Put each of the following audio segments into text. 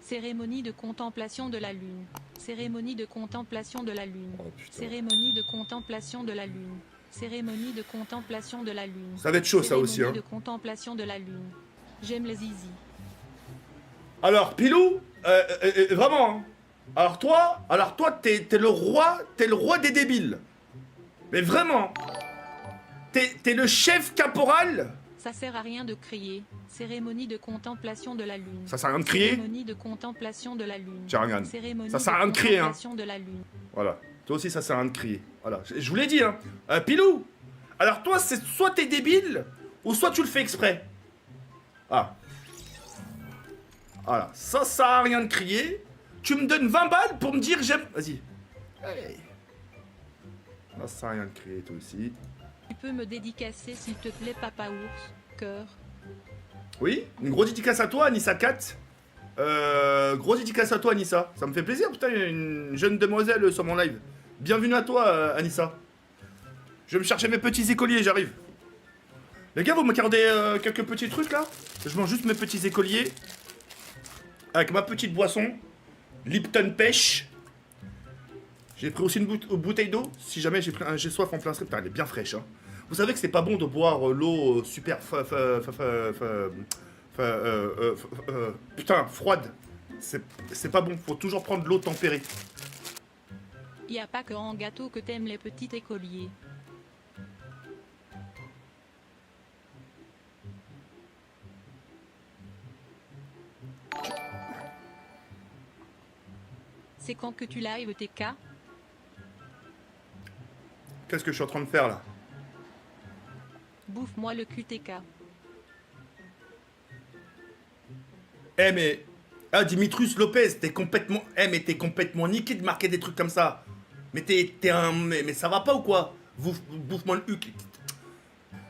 Cérémonie de contemplation de la lune. Cérémonie de contemplation de la lune. Oh, putain. Cérémonie de contemplation de la lune. Cérémonie de contemplation de la lune. Ça va être chaud, ça aussi, hein. Cérémonie de contemplation de la lune. J'aime les zizi. Alors, Pilou, vraiment, hein. Alors toi, t'es le roi des débiles. Mais vraiment, t'es le chef caporal. Ça sert à rien de crier. Cérémonie de contemplation de la lune. Ça sert à rien de crier. Cérémonie de contemplation de la lune. Tiens, regarde. Cérémonie Ça sert à rien de crier, hein. contemplation de la lune. Voilà. Toi aussi, ça sert à rien de crier. Voilà. Je vous l'ai dit, hein. Pilou, alors toi, c'est soit t'es débile, ou soit tu le fais exprès. Ah. Voilà. Ça sert à rien de crier. Tu me donnes 20 balles pour me dire j'aime... Vas-y. Hey. Ça sert à rien de crier, toi aussi. Tu peux me dédicacer s'il te plaît, papa ours. Cœur. Oui, une grosse dédicace à toi, Anissa 4. Grosse dédicace à toi, Anissa. Ça me fait plaisir, putain, il y a une jeune demoiselle sur mon live. Bienvenue à toi, Anissa. Je vais me chercher mes petits écoliers, j'arrive. Les gars, vous m'accordez quelques petits trucs, là? Je mange juste mes petits écoliers. Avec ma petite boisson. Lipton Pêche. J'ai pris aussi une bouteille d'eau. Si jamais j'ai soif en plein stream. Putain, elle est bien fraîche, hein. Vous savez que c'est pas bon de boire l'eau super putain, froide. C'est pas bon, faut toujours prendre de l'eau tempérée. Y a pas que en gâteau que t'aimes les petits écoliers. C'est quand que tu live TK? Qu'est-ce que je suis en train de faire là? Bouffe-moi le QTK. Eh mais... Ah, Dimitrius Lopez, t'es complètement... Eh mais t'es complètement niqué de marquer des trucs comme ça. Mais t'es un... Mais ça va pas ou quoi? Bouffe-moi le huc.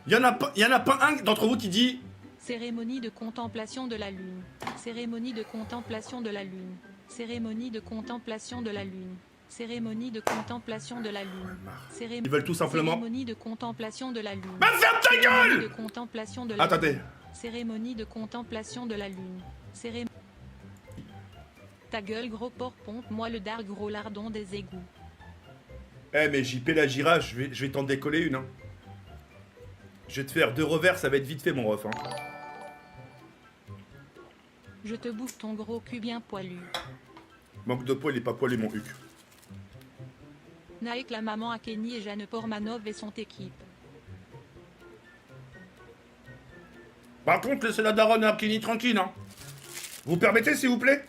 Y en a pas un d'entre vous qui dit... Cérémonie de contemplation de la lune. Cérémonie de contemplation de la lune. Cérémonie de contemplation de la lune. Cérémonie de contemplation de la lune. Ils veulent tout simplement... Cérémonie de contemplation de la lune. Bah ferme ta Cérémonie de gueule! contemplation de la Attendez. lune. Cérémonie de contemplation de la lune. Cérémonie... Ta gueule gros porc, pompe-moi le dard gros lardon des égouts. Eh mais JP la Gira, je vais t'en décoller une, hein. Je vais te faire 2 revers, ça va être vite fait mon ref, hein. Je te bouffe ton gros cul bien poilu. Manque de poil, il est pas poilé mon huc. Naïk la maman à Kenny et Jeanne Pormanov et son équipe. Par contre, laissez la daronne à Kenny tranquille, hein. Vous permettez, s'il vous plaît?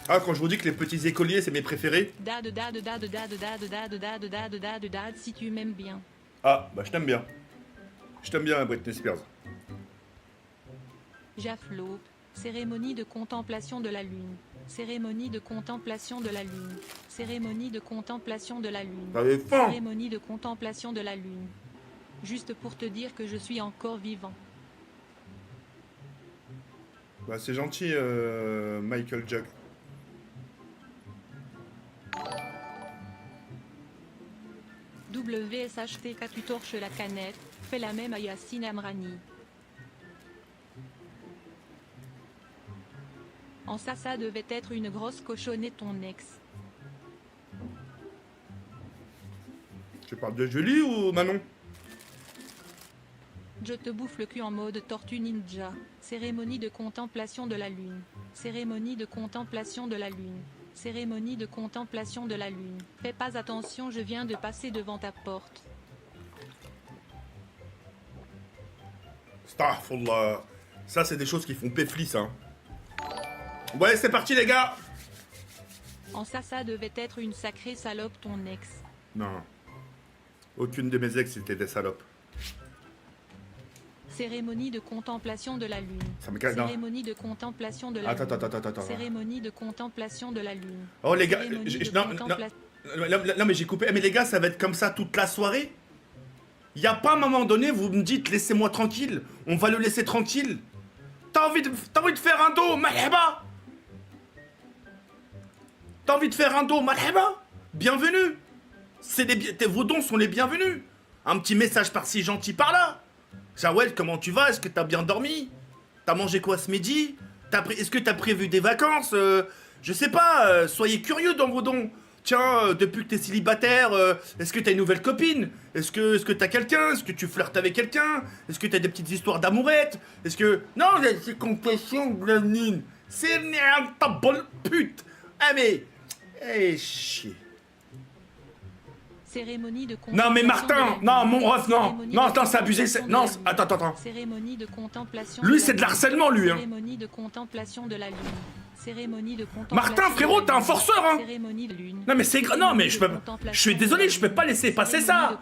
Ah, quand je vous dis que les petits écoliers, c'est mes préférés. Dad, dad, dad, dad, dad, dad, dad, dad, dad, dad, si tu m'aimes bien. Ah, bah je t'aime bien. Je t'aime bien, Britney Spears. Jafflop. Cérémonie de contemplation de la lune. Cérémonie de contemplation de la lune. Cérémonie de contemplation de la lune. T'avais faim? Cérémonie de contemplation de la lune. Juste pour te dire que je suis encore vivant. Bah c'est gentil, Michael Jack. WSHTK, tu torches la canette. Fais la même à Yassine Amrani. En ça devait être une grosse cochonnette ton ex. Tu parles de Julie ou Manon? Je te bouffe le cul en mode tortue ninja. Cérémonie de contemplation de la lune. Cérémonie de contemplation de la lune. Cérémonie de contemplation de la lune. Fais pas attention, je viens de passer devant ta porte. Astaghfirullah. Ça, c'est des choses qui font péflis, hein. Ouais, c'est parti, les gars. En ça devait être une sacrée salope ton ex. Non. Aucune de mes ex était des salopes. Cérémonie de contemplation de la lune. Ça me casse, non. Cérémonie de contemplation de la lune. Attends. Cérémonie de contemplation de la lune. Oh, les gars, Cérémonie de non, contempla- non, mais j'ai coupé. Mais les gars, ça va être comme ça toute la soirée? Y a pas un moment donné, vous me dites, laissez-moi tranquille. On va le laisser tranquille. T'as envie de faire un dos, malhaba? T'as envie de faire un dos, malhaba? Bienvenue. Vos dons sont les bienvenus. Un petit message par-ci, gentil par-là. Jawel, comment tu vas? Est-ce que t'as bien dormi? T'as mangé quoi ce midi? est-ce que t'as prévu des vacances? Je sais pas, soyez curieux dans vos dons. Tiens, depuis que t'es célibataire, est-ce que t'as une nouvelle copine? Est-ce que t'as quelqu'un? Est-ce que tu flirtes avec quelqu'un? Est-ce que t'as des petites histoires d'amourettes? Est-ce que... Non, c'est confession de la mine. C'est merde, ta bonne pute. Ah mais... Eh, chier. Cérémonie de Non mais Martin, non mon ref, non, Cérémonie non, de attends, c'est abusé, non, contemplation de la attends. Cérémonie de contemplation. Lui de c'est la de l'harcèlement lune. lui, hein. Cérémonie de contemplation de la lune. Cérémonie de contemplation. Martin frérot, t'es un forceur, hein. Cérémonie de lune. Non mais c'est grave, non mais je suis désolé, je peux pas laisser passer ça.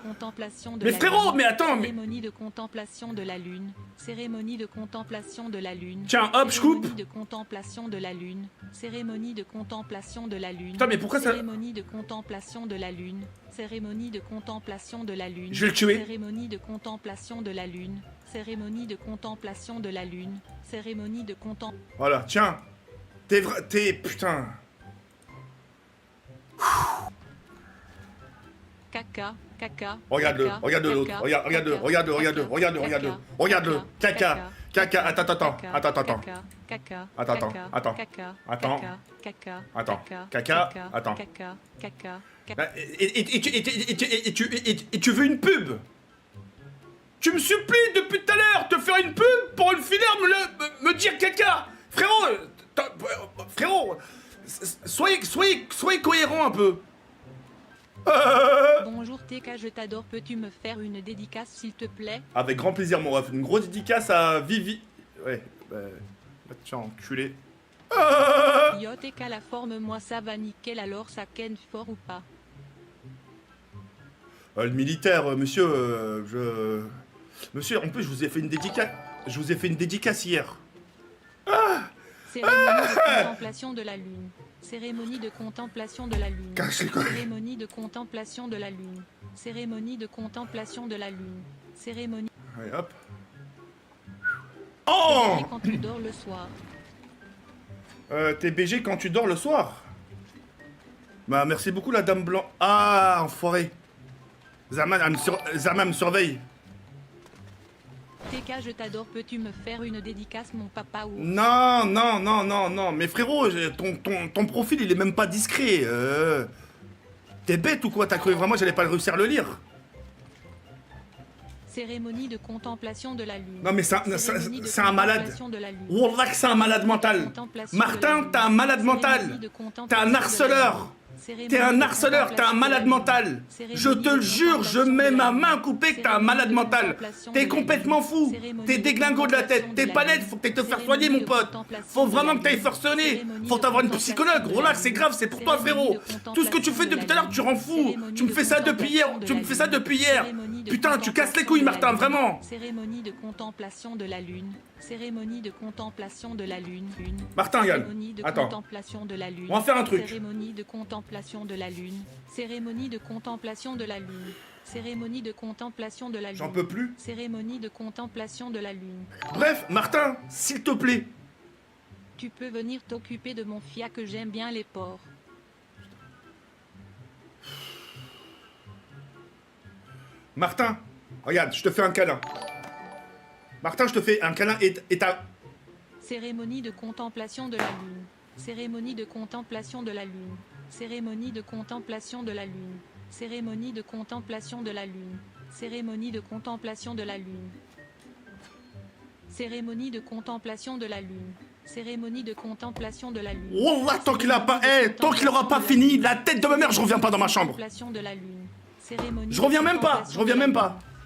Mais frérot, mais attends, mais... Cérémonie de contemplation de la lune. Cérémonie de contemplation de la lune. Tiens, hop, je coupe. Cérémonie de contemplation de la lune. Cérémonie de contemplation de la lune. Putain mais pourquoi ça... Cérémonie de contemplation de la lune. Cérémonie de contemplation de la lune. Je vais le tuer. Cérémonie de contemplation de la lune. Cérémonie de contemplation de la lune. Cérémonie de contemplation. Voilà, tiens. T'es... Putain. Caca, caca. Regarde-le, caca, regarde caca, l'autre, regarde-le, caca, regarde-le, caca, regarde-le, caca, regarde-le, caca, caca, attends, caca, attends, caca, caca, attends, caca, attends, caca, attends, caca, attends, caca, caca, caca, attends. caca, caca, Bah, et tu veux une pub? Tu me supplies depuis tout à l'heure de faire une pub pour une filaire me dire caca. Frérot, soyez cohérent un peu. Bonjour TK, je t'adore, peux-tu me faire une dédicace s'il te plaît? Avec grand plaisir mon ref, une grosse dédicace à Vivi. Ouais, bah tiens, enculé. Yo TK, la forme moi ça va nickel, alors ça ken fort ou pas? Le militaire, monsieur, Monsieur, en plus, je vous ai fait une dédicace. Je vous ai fait une dédicace hier. Cérémonie de contemplation de la lune. Cérémonie de contemplation de la lune. Cache les couilles. Cérémonie de contemplation de la lune. Cérémonie de contemplation de la lune. Cérémonie. Allez, hop. Oh! Quand tu dors le soir. T'es BG quand tu dors le soir? Bah, merci beaucoup, la dame blanc. Ah, enfoiré. Zaman me surveille. TK, je t'adore, peux-tu me faire une dédicace, mon papa ou... Non. Mais frérot, ton profil, il est même pas discret. T'es bête ou quoi? T'as cru vraiment que j'allais pas réussir à le lire? Cérémonie de contemplation de la lune. Non mais c'est un malade. Wallah que c'est un malade mental. Martin, t'es un malade mental. T'es un harceleur. T'es un harceleur, t'es un malade mental. Je te le jure, je mets ma main coupée que t'es un malade mental. T'es complètement fou. T'es déglingo de la tête. T'es pas net, faut que t'ailles te faire soigner, mon pote. Faut vraiment que t'ailles faire soigner. Faut t'avoir une psychologue. Relax, c'est grave, c'est pour toi, frérot. Tout ce que tu fais depuis tout à l'heure, tu rends fou. Tu me fais ça depuis hier. Putain, tu casses les couilles, Martin, vraiment. Cérémonie de contemplation de la lune. Cérémonie de contemplation de la lune. Martin, regarde. Cérémonie de Attends. contemplation de la lune. On va faire un truc. Cérémonie de contemplation de la lune. Cérémonie de contemplation de la lune. Cérémonie de contemplation de la lune. J'en peux plus. Cérémonie de contemplation de la lune. Bref, Martin, s'il te plaît. Tu peux venir t'occuper de mon fiat que j'aime bien les porcs. Martin, regarde, je te fais un câlin. Martin, je te fais un câlin et t'as... Cérémonie de contemplation de la lune. Cérémonie de contemplation de la lune. Cérémonie de contemplation de la lune. Cérémonie de contemplation de la lune. Cérémonie de contemplation de la lune. Cérémonie de contemplation de la lune. Cérémonie de contemplation de la lune. Wallah, tant qu'il aura pas fini, la tête de ma mère, je reviens pas dans ma chambre. Contemplation de la lune. Cérémonie Je reviens même pas,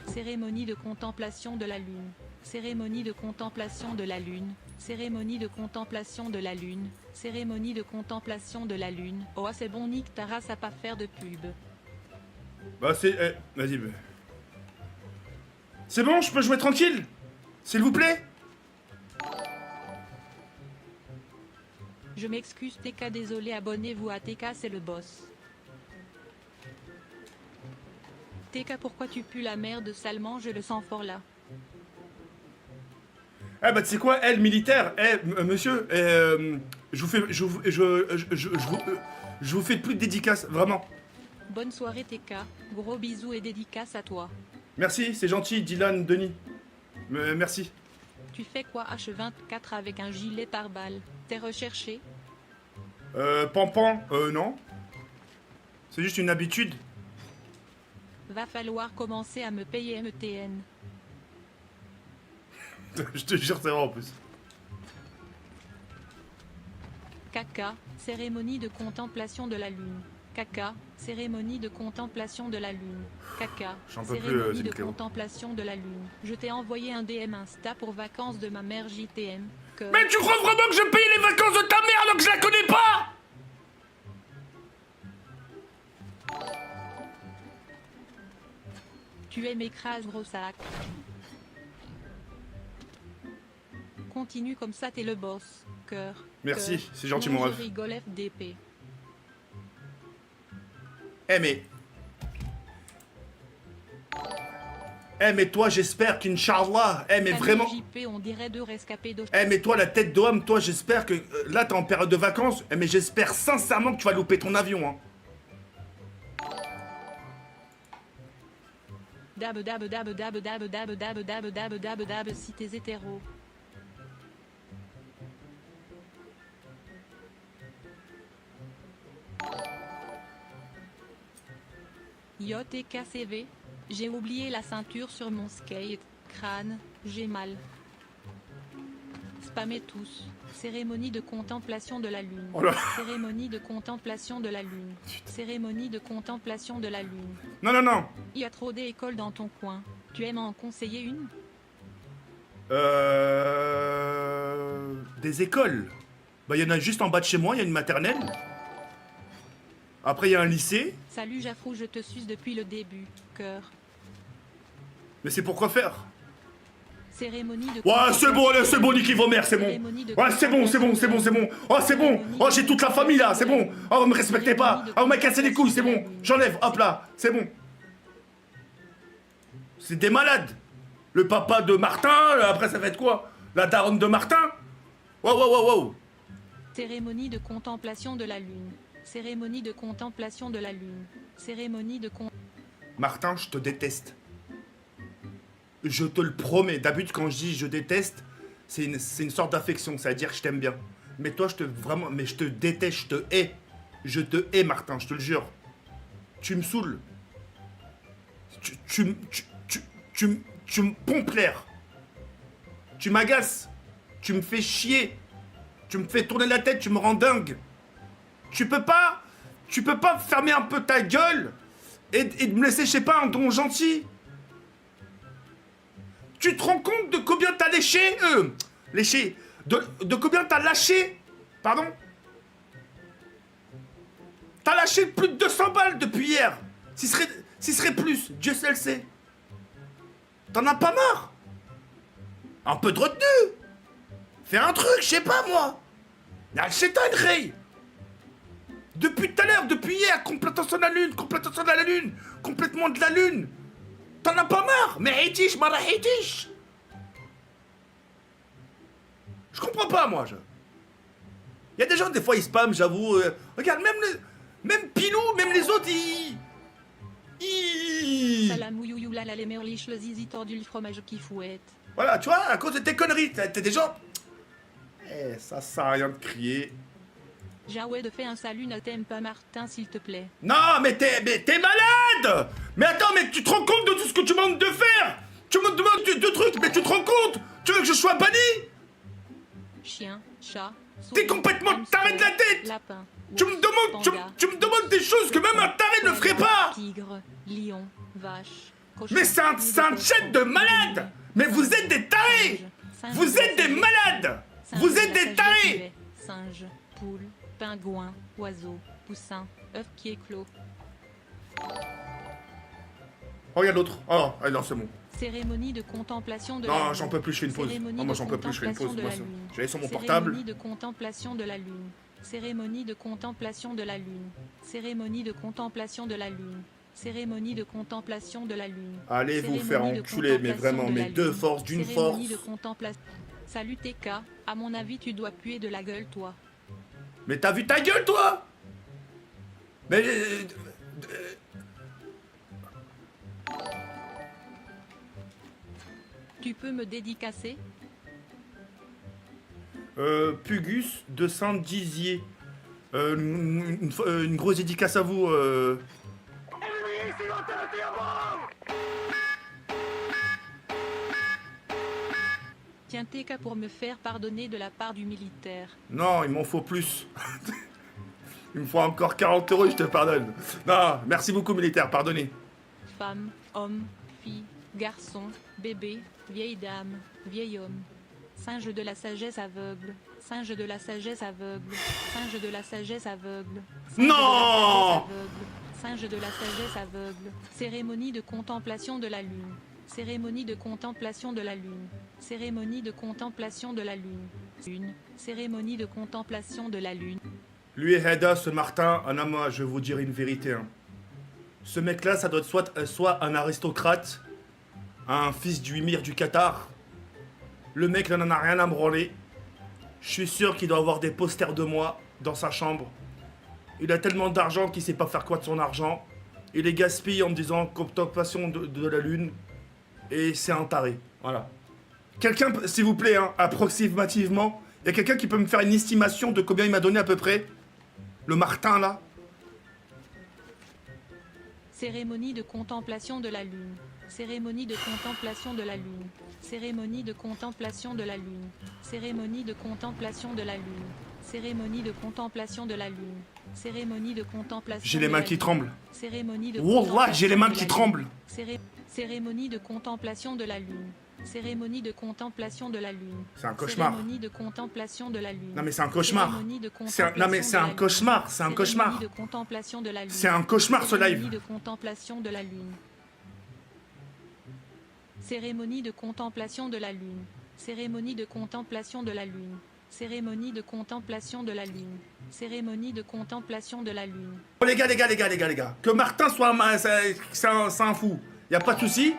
Cérémonie de contemplation de la lune. Cérémonie de contemplation de la lune. Cérémonie de contemplation de la lune. Cérémonie de contemplation de la lune. Oh, c'est bon, nique ta race à pas faire de pub. Bah c'est... vas-y. C'est bon, je peux jouer tranquille? S'il vous plaît? Je m'excuse TK, désolé, abonnez-vous à TK, c'est le boss. TK, pourquoi tu pues la merde salement, je le sens fort là. Eh bah tu sais quoi, le militaire, monsieur, je vous fais plus de dédicaces, vraiment. Bonne soirée TK, gros bisous et dédicace à toi. Merci, c'est gentil, Dylan, Denis. Merci. Tu fais quoi H24 avec un gilet pare-balles? T'es recherché? Pampan, non. C'est juste une habitude. Va falloir commencer à me payer MTN. Je te jure, c'est vrai en plus. Caca, cérémonie de contemplation de la lune. Caca, cérémonie de contemplation de la lune. Caca, J'en peux plus, cérémonie de Cléo. contemplation de la lune. Je t'ai envoyé un DM Insta pour vacances de ma mère JTM. Que... Mais tu crois vraiment que je paye les vacances de ta mère alors que je la connais pas? Tu aimes écrase gros sac. Continue comme ça, t'es le boss. Cœur. Merci, cœur. c'est gentil, Non, mon je ref. rigole FDP. Mais toi, j'espère qu'Inch'Allah, mais vraiment. JP, on dirait deux rescapés de... Mais toi, la tête d'homme, toi, j'espère que. Là, t'es en période de vacances, mais j'espère sincèrement que tu vas louper ton avion, hein. Dab dab dab dab dab dab dab dab dab dab dab si t'es hétéro. Yacht et KCV. J'ai oublié la ceinture sur mon skate. Crâne, j'ai mal. Spammez tous. Cérémonie de contemplation de la lune. Oh là. Cérémonie de contemplation de la lune. Cérémonie de contemplation de la lune. Non, non, non. Il y a trop d'écoles dans ton coin. Tu aimes en conseiller une? Des écoles. Bah, il y en a juste en bas de chez moi, il y a une maternelle. Après, il y a un lycée. Salut Jafrou, je te suce depuis le début. Cœur. Mais c'est pour quoi faire? Cérémonie de... Ouais, c'est bon, allez, c'est bon, Niki Vomer, c'est bon. Ouais, c'est bon, c'est bon, c'est bon, c'est bon. Oh, c'est bon. Oh, j'ai toute la famille là, c'est bon. Oh, vous me respectez pas. Oh, vous m'avez cassé les couilles, c'est bon. J'enlève, hop là, c'est bon. C'est des malades. Le papa de Martin, après ça va être quoi? La daronne de Martin? Wow, wow, wow, wow. Cérémonie de contemplation de la lune. Cérémonie de contemplation de la lune. Cérémonie de con... Martin, je te déteste. Je te le promets. D'habitude, quand je dis je déteste, c'est une sorte d'affection. Ça veut dire que je t'aime bien. Mais toi, je te déteste, je te hais. Je te hais, Martin, je te le jure. Tu me saoules. Tu me pompes l'air. Tu m'agaces. Tu me fais chier. Tu me fais tourner la tête, tu me rends dingue. Tu peux pas fermer un peu ta gueule et me laisser, je sais pas, un ton gentil. Tu te rends compte de combien t'as léché de combien t'as lâché? Pardon? T'as lâché plus de 200 balles depuis hier. Si serait plus, Dieu seul le sait. T'en as pas marre? Un peu de retenue. Fais un truc, je sais pas moi. C'est un Ray. Depuis tout à l'heure, depuis hier, complètement sur la lune, complètement de la lune. T'en as pas marre? Mais Haitish, Mara Haitish. Je comprends pas, moi. Il y a des gens, des fois, ils spamment, j'avoue. Regarde, même Pilou, même les autres, Salam ouyouyou la les merliches, le zizi tordu, le fromage qui fouette. Voilà, tu vois, à cause de tes conneries, t'es des gens... ça sert à rien de crier. Jawed fait un salut, ne t'aime pas Martin, s'il te plaît. Non, mais t'es malade! Mais attends, mais tu te rends compte de tout ce que tu me demandes de faire? Tu me demandes deux trucs, mais tu te rends compte? Tu veux que je sois banni? Chien, chat, T'es complètement taré de la tête! Lapin, Tu me demandes des choses que même un taré ne ferait pas! Tigre, lion, vache, cochon. Mais c'est un chat de malade! Mais vous êtes des tarés! Vous êtes des malades! Vous êtes des tarés! Singe, poule, pingouin, oiseau, poussin, œuf qui éclot. Oh, regarde l'autre. Oh, non, c'est bon. Cérémonie de contemplation de la Non, lune. j'en peux plus, je fais une pause. Cérémonie Oh, moi, de j'en peux plus, je fais une pause. contemplation de la Moi, lune. j'allais sur mon portable. Cérémonie de contemplation de la lune. Cérémonie de contemplation de la lune. Cérémonie de contemplation de la lune. Cérémonie de contemplation de la lune. Allez vous faire Cérémonie de enculer, mais contemplation vraiment, de mais la deux lune. forces d'une Cérémonie force. de contemplation. Salut TK, à mon avis tu dois puer de la gueule toi. Mais t'as vu ta gueule, toi? Mais... Tu peux me dédicacer? Pugus de Saint-Dizier. Une grosse dédicace à vous. Tiens TK pour me faire pardonner de la part du militaire. Non, il m'en faut plus. Il me faut encore 40 €, je te pardonne. Non, merci beaucoup militaire, pardonnez. Femme, homme, fille, garçon, bébé, vieille dame, vieil homme. Singe de la sagesse aveugle. Singe de la sagesse aveugle. Singe de la sagesse aveugle. Non! Singe de la sagesse aveugle. Cérémonie de contemplation de la lune. Cérémonie de contemplation de la lune. Cérémonie de contemplation de la lune. Une. Cérémonie de contemplation de la lune. Lui et Heda, ce Martin, Anama, je vais vous dire une vérité. Hein. Ce mec-là, ça doit être soit un aristocrate, un fils du émir du Qatar. Le mec, là, n'en a rien à me branler. Je suis sûr qu'il doit avoir des posters de moi dans sa chambre. Il a tellement d'argent qu'il sait pas faire quoi de son argent. Il les gaspille en me disant contemplation de la lune. Et c'est un taré. Voilà. Quelqu'un, s'il vous plaît, hein, approximativement, il y a quelqu'un qui peut me faire une estimation de combien il m'a donné à peu près? Le Martin, là? Cérémonie de contemplation de la lune. Cérémonie de contemplation de la lune. Cérémonie de contemplation de la lune. Cérémonie de contemplation de la lune. Cérémonie de contemplation de la lune. Cérémonie de contemplation. J'ai les mains qui tremblent. Cérémonie de Wallah, j'ai les mains qui tremblent. Cérémonie de contemplation de la lune. Cérémonie de contemplation de la lune. C'est un cauchemar. Cérémonie de contemplation de la lune. Non mais c'est un cauchemar. Non mais c'est un cauchemar, c'est un cauchemar. Cérémonie de contemplation de la lune. C'est un cauchemar ce live. Cérémonie de contemplation de la lune. Cérémonie de contemplation de la lune. Cérémonie de contemplation de la lune. Cérémonie de contemplation de la lune. Cérémonie de contemplation de la lune. Oh, les gars. Que Martin soit c'est un fou. Y a pas de souci.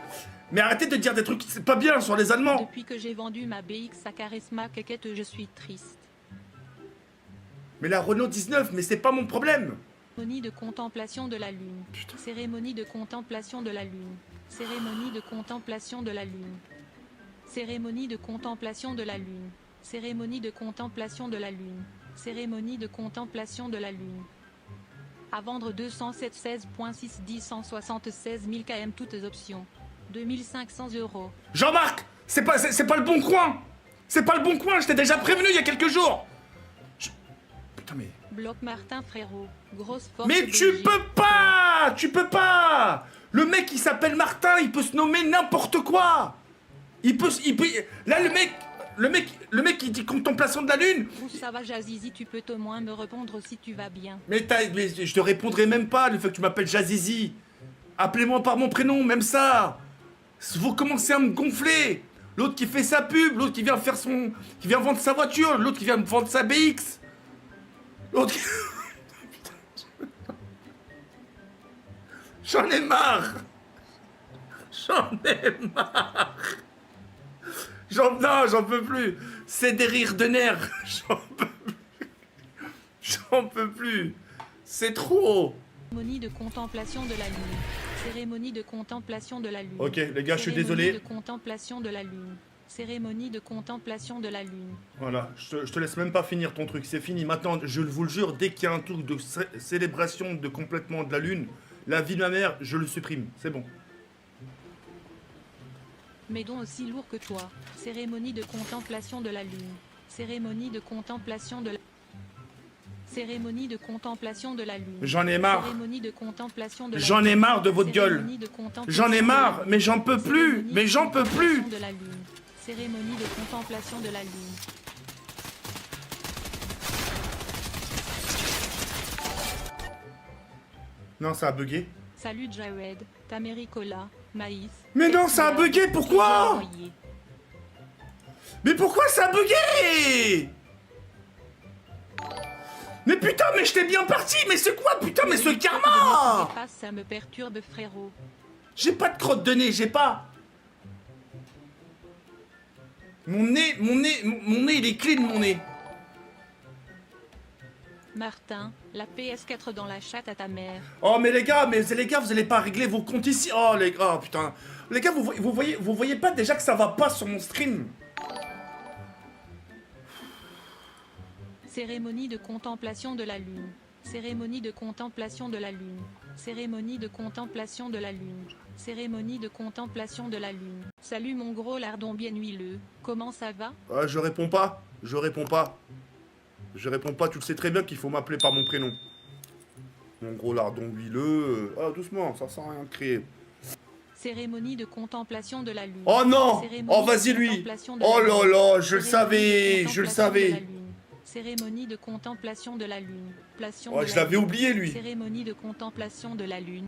Mais arrêtez de dire des trucs, c'est pas bien sur les Allemands. Depuis que j'ai vendu ma BX à Charisma Keket, je suis triste. Mais la Renault 19, mais c'est pas mon problème. Cérémonie de contemplation de la lune. Putain. Cérémonie de contemplation de la lune. Cérémonie de contemplation de la lune. Cérémonie de contemplation de la lune. Cérémonie de contemplation de la lune. Cérémonie de contemplation de la lune. À vendre 207 16.6 10 176 000 km toutes options. 2500 €. Jean-Marc, c'est pas le bon coin. C'est pas le bon coin, je t'ai déjà prévenu il y a quelques jours. Putain mais... Bloc Martin frérot. Grosse force. Mais tu peux pas. Le mec il s'appelle Martin, il peut se nommer n'importe quoi. Il peut... Là le mec il dit contemplation de la lune. Où ça va Jazizi, tu peux au moins me répondre si tu vas bien. Mais je te répondrai même pas le fait que tu m'appelles Jazizi. Appelez-moi par mon prénom, même ça. Vous commencez à me gonfler. L'autre qui fait sa pub, l'autre qui vient faire qui vient vendre sa voiture, l'autre qui vient me vendre sa BX. L'autre qui... J'en ai marre. Non, j'en peux plus. C'est des rires de nerfs. J'en peux plus. C'est trop. Cérémonie de contemplation de la lune. Cérémonie de contemplation de la lune. Ok, les gars, je suis désolé. Cérémonie de contemplation de la lune. Cérémonie de contemplation de la lune. Voilà, je te laisse même pas finir ton truc, c'est fini. Maintenant, je vous le jure, dès qu'il y a un truc de célébration de complètement de la lune, la vie de ma mère, je le supprime, c'est bon. Mais donc aussi lourd que toi. Cérémonie de contemplation de la lune. Cérémonie de contemplation de la... Cérémonie de contemplation de la lune. J'en ai marre. Cérémonie de contemplation de la J'en ai lune. marre de votre gueule. Cérémonie de contemplation J'en ai de la marre, lune. mais j'en peux plus. Cérémonie Mais de j'en peux plus. contemplation de la lune. Cérémonie de contemplation de la lune. Non, ça a bugué. Salut Jared, Tamericola, Maïs. Mais non, ça a bugué, pourquoi? Mais pourquoi ça a bugué? Mais putain, mais j'étais bien parti. Mais c'est quoi, putain, mais ce karma? Ça me perturbe frérot. J'ai pas de crotte de nez, j'ai pas. Mon nez, il est clean, mon nez. Martin, la PS4 dans la chatte à ta mère. Oh mais les gars, vous allez pas régler vos comptes ici. Oh les gars, oh, putain. Les gars, vous voyez pas déjà que ça va pas sur mon stream? Cérémonie de contemplation de la lune. Cérémonie de contemplation de la lune. Cérémonie de contemplation de la lune. Cérémonie de contemplation de la lune. Salut mon gros lardon bien huileux. Comment ça va? Ah, je réponds pas. Je réponds pas. Je réponds pas. Tu le sais très bien qu'il faut m'appeler par mon prénom. Mon gros lardon huileux. Ah, doucement, ça sert à rien de crier. Cérémonie de contemplation de la lune. Oh non! Cérémonie Oh, de vas-y, lui! contemplation de Oh la là lune. là, je le Cérémonie de savais, je le contemplation de la savais. lune. Cérémonie de contemplation de la lune. Plation Oh, de je la l'avais lune. oublié, lui. Cérémonie de contemplation de la lune.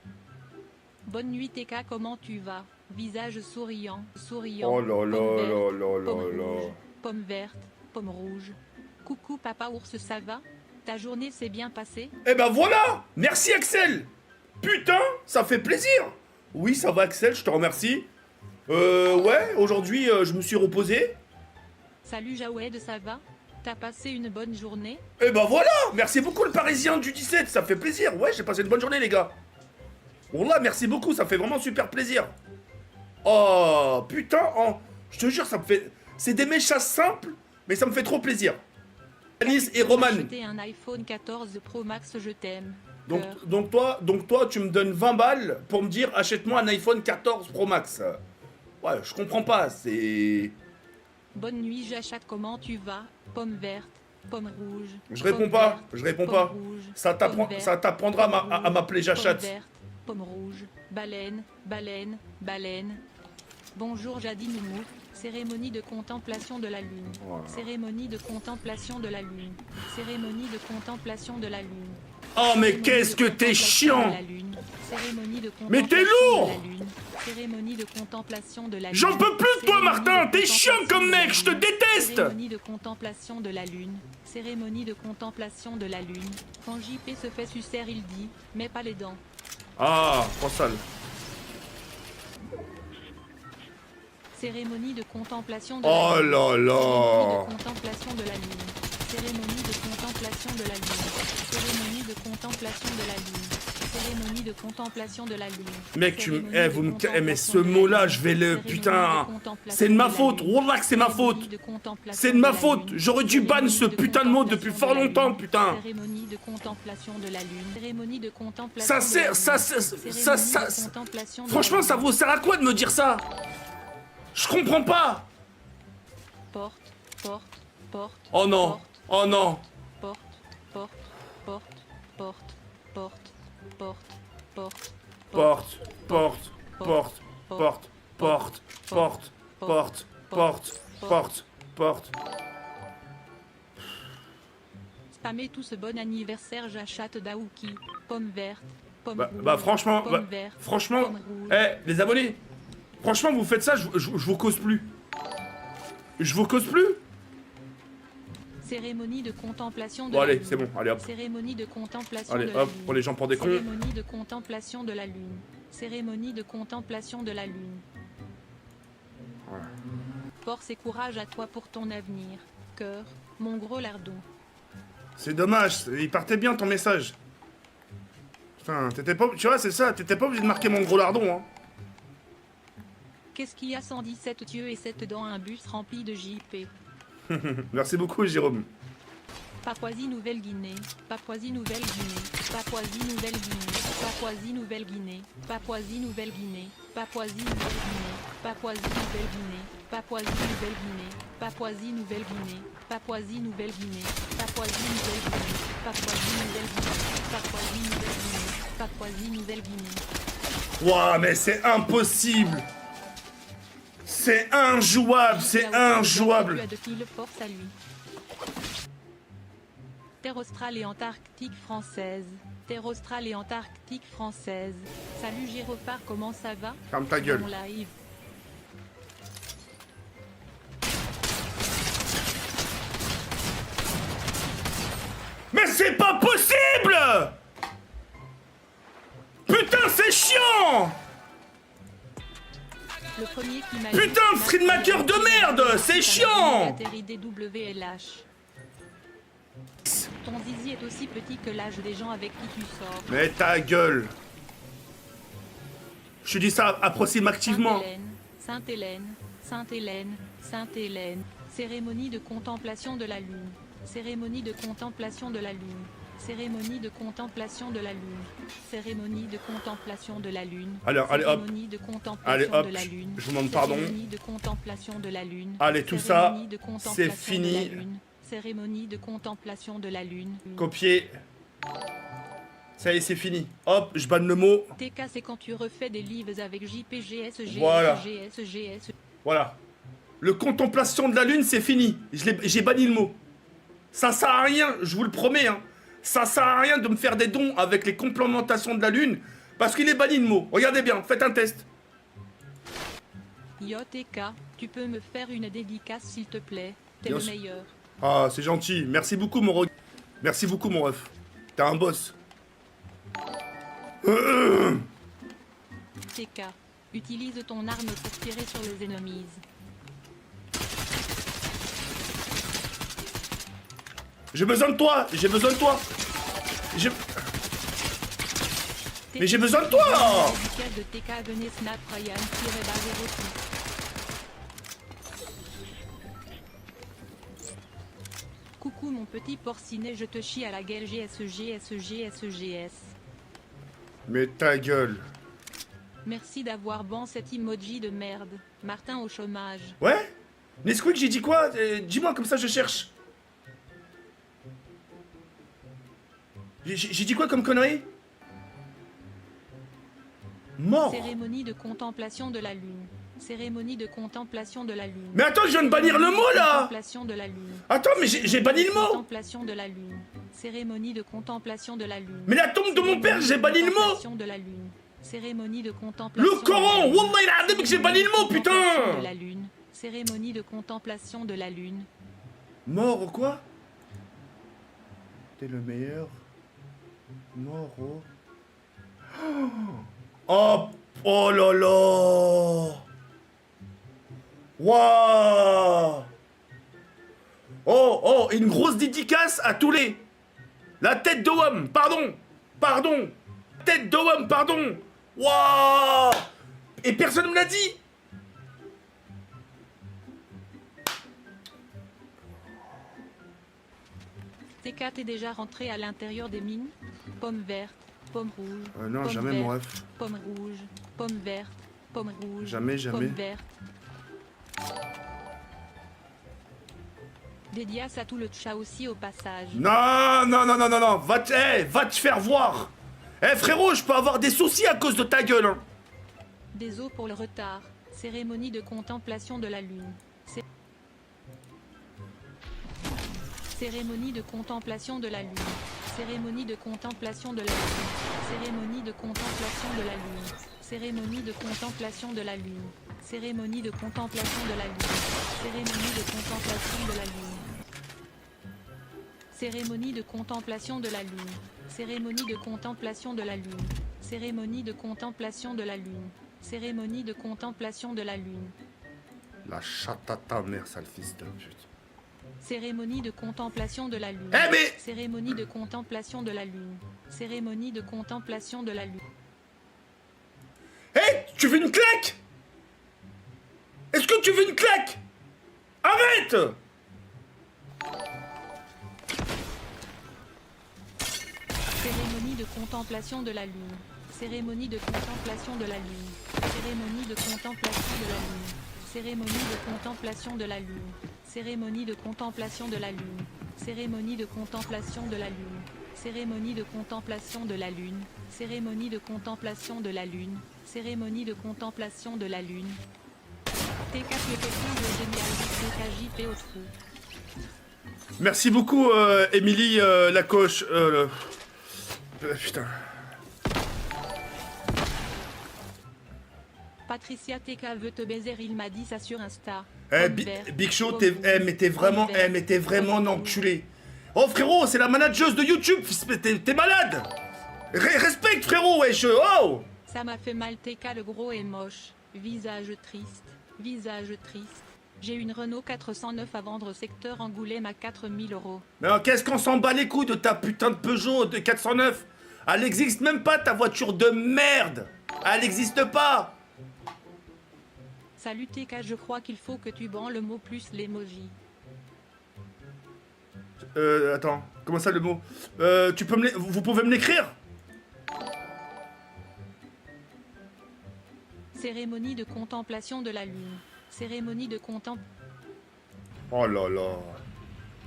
Bonne nuit TK, comment tu vas? Visage souriant, souriant. Oh là là pomme verte, là là pomme là là. rouge, pomme verte, pomme rouge. Coucou papa ours, ça va? Ta journée s'est bien passée? Eh ben voilà! Merci, Axel! Putain, ça fait plaisir! Oui, ça va, Axel, je te remercie. Ouais, aujourd'hui, je me suis reposé. Salut Jawed, ça va? T'as passé une bonne journée? Eh ben voilà! Merci beaucoup, le Parisien du 17, ça fait plaisir. Ouais, j'ai passé une bonne journée, les gars. Wallah, merci beaucoup, ça fait vraiment super plaisir. Oh, putain, oh, je te jure, ça me fait... C'est des méchas simples, mais ça me fait trop plaisir. Alice et Roman. Acheter un iPhone 14 Pro Max, je t'aime. Donc, Cœur. donc toi, tu me donnes 20 balles pour me dire achète-moi un iPhone 14 Pro Max. Ouais, je comprends pas, c'est... Bonne nuit Jachat, comment tu vas? Pomme verte, pomme rouge. Je réponds pomme pas, verte, je réponds pomme pas. rouge, Ça pomme verte, t'apprendra pomme à m'appeler rouge, Jachat. Pomme verte, pomme rouge, baleine, baleine, baleine. Bonjour Jadine Mou. Cérémonie de contemplation de la lune. Voilà. Cérémonie de contemplation de la lune. Cérémonie de contemplation de la lune. Oh, mais Cérémonie qu'est-ce de que t'es contemplation chiant! de la lune. Cérémonie de Mais t'es contemplation lourd! de la lune. Cérémonie de contemplation de la lune. J'en peux plus de toi, Cérémonie Martin! de T'es chiant contemplation comme de la mec, je te lune. déteste! Cérémonie de contemplation de la lune. Cérémonie de contemplation de la lune. Quand JP se fait sucer, il dit, mais pas les dents. Ah, trop sale. Cérémonie de contemplation de Oh la lune. là là! Cérémonie de contemplation de la lune. Cérémonie de contemplation de la lune. Cérémonie de contemplation de la lune. Cérémonie de contemplation de la lune. Mec, tu me... Cérémonie Eh, de vous me... Eh, mais contemplation ce de la mot-là, lune. je vais le... Cérémonie Putain... de contemplation C'est de ma la faute! lune. Wallah que c'est ma Cérémonie faute! de contemplation C'est de ma la faute! lune. J'aurais dû ban ce Cérémonie de putain de mot depuis contemplation fort de la longtemps, lune. putain! Cérémonie de contemplation de la lune. Cérémonie de contemplation Ça de la sert... lune. Ça... Cérémonie de contemplation de la Franchement, lune. ça vous sert à quoi de me dire ça? Je comprends pas! Porte, porte, porte. Oh non! Porte, Oh non! porte, porte, porte, porte, porte, porte, porte, Porte, porte, porte, porte, porte, porte, porte, porte, porte, porte. Spammez tout ce bon anniversaire Jachat Daouki. Pomme verte, pomme rouge. Bah franchement, pomme verte, franchement, pomme rouge. eh les abonnés, franchement vous faites ça, je vous cause plus. Je vous cause plus. Cérémonie de contemplation de Bon la allez, lune. c'est bon, allez hop. Cérémonie de contemplation Allez de la hop, lune. pour les gens pour des cons. Cérémonie de contemplation de la lune. Cérémonie de contemplation de la lune. Voilà. Force et courage à toi pour ton avenir. Cœur, mon gros lardon. C'est dommage, il partait bien ton message. Putain, t'étais pas... Tu vois, c'est ça, t'étais pas obligé de marquer mon gros lardon, hein. Qu'est-ce qu'il y a 117 yeux et 7 dans un bus rempli de JP? Merci beaucoup, Jérôme. Papouasie-Nouvelle-Guinée, Papouasie-Nouvelle-Guinée, Papouasie-Nouvelle-Guinée, Papouasie-Nouvelle-Guinée, Papouasie-Nouvelle-Guinée, Papouasie-Nouvelle-Guinée, Papouasie-Nouvelle-Guinée, Papouasie-Nouvelle-Guinée, Papouasie-Nouvelle-Guinée, Papouasie-Nouvelle-Guinée, Papouasie-Nouvelle-Guinée, Papouasie-Nouvelle-Guinée, Papouasie-Nouvelle-Guinée, Papouasie-Nouvelle-Guinée. Ouah, mais c'est impossible. C'est injouable, c'est injouable. Tu as de fil force à lui. Terre australe et antarctique française. Terre australe et antarctique française. Salut Gyrophare, comment ça va? Ferme ta gueule. Mon live. Mais c'est pas possible! Putain, c'est chiant! Le premier qui m'a Putain, dit- Streetmaker de merde, c'est chiant! Atterri DWLH. Ton zizi est aussi petit que l'âge des gens avec qui tu sors. Mais ta gueule! Je dis ça approximativement. Sainte-Hélène, Sainte-Hélène, Sainte-Hélène, Sainte-Hélène. Cérémonie de contemplation de la lune. Cérémonie de contemplation de la lune. Cérémonie de contemplation de la lune. Cérémonie de contemplation de la lune. Alors, allez, hop. Cérémonie de contemplation Allez, hop. de la lune. Je vous demande pardon. Cérémonie de contemplation de la lune. Allez, tout ça, Cérémonie de contemplation c'est de la fini. lune. Cérémonie de contemplation de la lune. Copier. Ça y est, c'est fini. Hop, je banne le mot. TK, c'est quand tu refais des livres avec JPGS, Voilà. GS. Voilà. Le contemplation de la lune, c'est fini. J'ai banni le mot. Ça sert à rien, je vous le promets. Hein. Ça sert à rien de me faire des dons avec les complémentations de la lune. Parce qu'il est banni le mot. Regardez bien, faites un test. Yo TK, tu peux me faire une dédicace s'il te plaît. T'es Bien le sûr. meilleur. Ah, c'est gentil. Merci beaucoup, mon reg. Merci beaucoup, mon ref. T'es un boss. TK, utilise ton arme pour tirer sur les ennemis. J'ai besoin de toi. J'ai besoin de toi. Mais j'ai besoin de toi. Dédicace de TK, venez snap Ryan, _06. Coucou mon petit porcinet, je te chie à la gueule GS. Mais ta gueule. Merci d'avoir ban cet emoji de merde. Martin au chômage. Ouais Nesquik, j'ai dit quoi Dis-moi, comme ça je cherche. J'ai dit quoi comme connerie? Mort. Cérémonie de contemplation de la lune. Cérémonie de contemplation de la lune. Mais attends, je viens de bannir le mot là. Contemplation de la lune. Attends, mais j'ai banni le mot. Contemplation de la lune. Cérémonie de contemplation de la lune. Mais la tombe de mon père, j'ai banni le mot. Contemplation de la lune. Cérémonie de contemplation. Le Coran, de la lune. Wallah il a que j'ai banni le mot, Contemplation putain. de la lune. Cérémonie de contemplation de la lune. Mort ou quoi? T'es le meilleur. Mort oh. Oh, oh là là. Waouh. Oh, une grosse dédicace à tous les... La tête de homme, pardon. Tête de homme, pardon. Waouh. Et personne ne me l'a dit. TK, t'es déjà rentré à l'intérieur des mines? Pomme verte, pomme rouge. Non, pomme jamais, verte, mon ref. Pomme rouge, pomme verte, pomme rouge. Jamais. Pomme verte. Dédicace à tout le chat aussi au passage. Non. Va te faire voir. Frérot, je peux avoir des soucis à cause de ta gueule. Hein. Désolé pour le retard. Cérémonie de contemplation de la lune. Cérémonie de contemplation de la lune. Cérémonie de contemplation de la lune. Cérémonie de contemplation de la lune. Cérémonie de contemplation de la lune. Cérémonie de contemplation de la lune. Cérémonie de contemplation de la lune. Cérémonie de contemplation de la lune. Cérémonie de contemplation de la lune. Cérémonie de contemplation de la lune. Cérémonie de contemplation de la lune. La chatte à ta mère, sale fils de pute. Cérémonie de contemplation de la lune. Eh mais... Cérémonie de contemplation de la lune. Cérémonie de contemplation de la lune. Tu veux une claque? Est-ce que tu veux une claque? Arrête! Cérémonie de contemplation de la lune. Cérémonie de contemplation de la lune. Cérémonie de contemplation de la lune. Cérémonie de contemplation de la lune. Cérémonie de contemplation de la lune. Cérémonie de contemplation de la lune. Cérémonie de contemplation de la lune. Cérémonie de contemplation de la lune. Cérémonie de contemplation de la lune. TK le quelqu'un de génial. TKJP au trou. Merci beaucoup, Émilie Lacoche. Putain. Patricia TK veut te baiser, il m'a dit ça sur Insta. Big Show, t'es vraiment un enculé. Oh frérot, c'est la manageuse de YouTube, t'es malade. Respecte frérot, wesh, oh. Ça m'a fait mal TK, le gros est moche. Visage triste, visage triste. J'ai une Renault 409 à vendre au secteur Angoulême à 4000 €. Mais qu'est-ce qu'on s'en bat les couilles de ta putain de Peugeot de 409? Elle n'existe même pas ta voiture de merde. Elle n'existe pas. Salut TK, je crois qu'il faut que tu bandes le mot plus l'emoji. Attends, comment ça le mot? Tu peux me vous pouvez me l'écrire? Cérémonie de contemplation de la lune. Cérémonie de contemplation. Oh là là.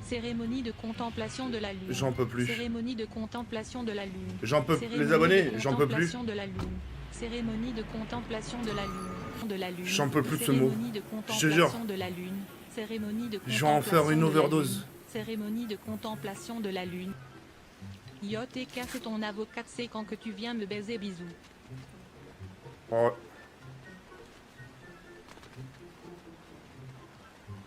Cérémonie de contemplation de la lune. J'en peux plus. Cérémonie de contemplation de la lune. J'en peux plus. Cérémonie Les abonnés, de j'en peux plus. contemplation de la lune. Cérémonie de contemplation de la lune. De la lune. J'en peux plus de ce mot. Cérémonie de Je te jure. contemplation de la lune. Cérémonie de Je vais en faire une contemplation de la overdose. lune. Cérémonie de contemplation de la lune. Yo TK, c'est ton avocat, c'est quand que tu viens me baiser, bisous. Oh.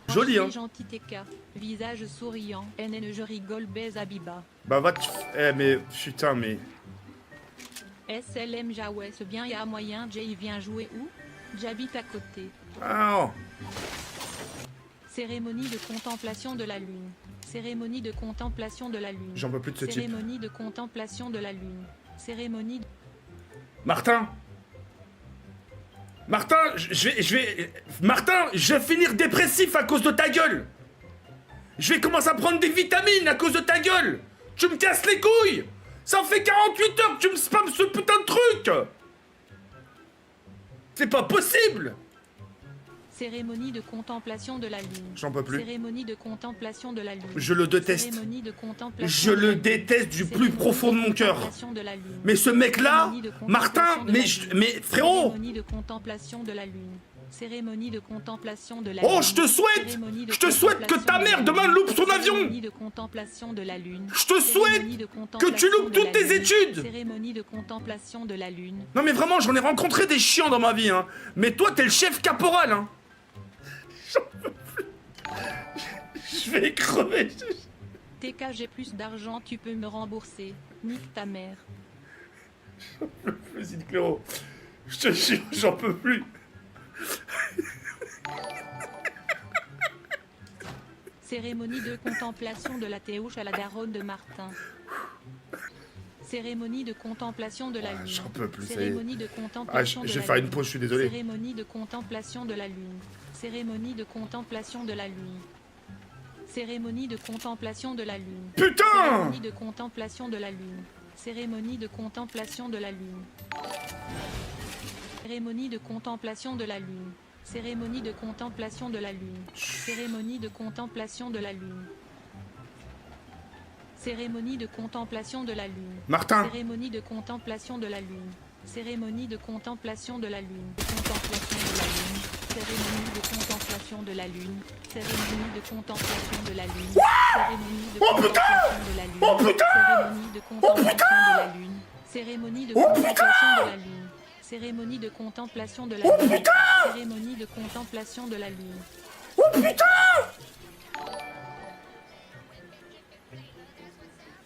Joli, hein. Gentil TK, visage souriant, NN je rigole, baise Abiba. Bah va te... Eh mais... Putain, mais... SLM Jawes, bien y'a moyen, Jay vient jouer où? J'habite à côté. Ah. Cérémonie de contemplation de la lune. Cérémonie de contemplation de la lune. J'en peux plus de ce type. Cérémonie de contemplation de la lune. Cérémonie de... Martin. Martin, Martin, je vais finir dépressif à cause de ta gueule. Je vais commencer à prendre des vitamines à cause de ta gueule. Tu me casses les couilles. Ça fait 48 heures que tu me spams ce putain de truc. C'est pas possible. Cérémonie de contemplation de la lune. J'en peux plus. Cérémonie de contemplation de la lune. Je le déteste. Cérémonie de contemplation Je de la le lune. déteste du plus Cérémonie profond de mon cœur. contemplation de la lune. Mais ce mec-là, Cérémonie de Martin, contemplation de la lune. mais frérot. Cérémonie de contemplation de la lune. Cérémonie de contemplation de la Oh, lune. je te souhaite. Cérémonie de Je te souhaite que ta contemplation de mère la demain lune. loupe son avion. Cérémonie de contemplation de la lune. Je te souhaite Cérémonie de que tu contemplation loupes de la toutes tes lune. études. Cérémonie de contemplation de la lune. Non mais vraiment, j'en ai rencontré des chiants dans ma vie, hein. Mais toi, t'es le chef caporal, hein. J'en peux plus. Je vais crever. TK, j'ai plus d'argent, tu peux me rembourser. Nique ta mère. Vas-y, Cléro. Je te jure, j'en peux plus. Cérémonie de contemplation de la théouche à la daronne de Martin. Cérémonie de contemplation de la lune. J'en peux plus, ça y est. Cérémonie de Ah, contemplation de je vais la faire lune. une pause, je suis désolé. Cérémonie de contemplation de la lune. Cérémonie de contemplation de la lune. Cérémonie de contemplation de la lune. Putain. Cérémonie de contemplation de la lune. Cérémonie de contemplation de la lune. Cérémonie de contemplation de la lune. Cérémonie de contemplation de la lune. Cérémonie de contemplation de la lune. Cérémonie de contemplation de la lune. Martin. Cérémonie de contemplation de la lune. Cérémonie de contemplation de la lune. Contemplation de la lune. Cérémonie de contemplation de la lune. Cérémonie de contemplation de la lune. Cérémonie de Oh, putain. contemplation de la lune. Oh, putain. Cérémonie de contemplation de la lune. Cérémonie de Oh, contemplation de la lune. Cérémonie de contemplation de la Oh, lune. putain. Cérémonie de contemplation de la lune. Oh putain.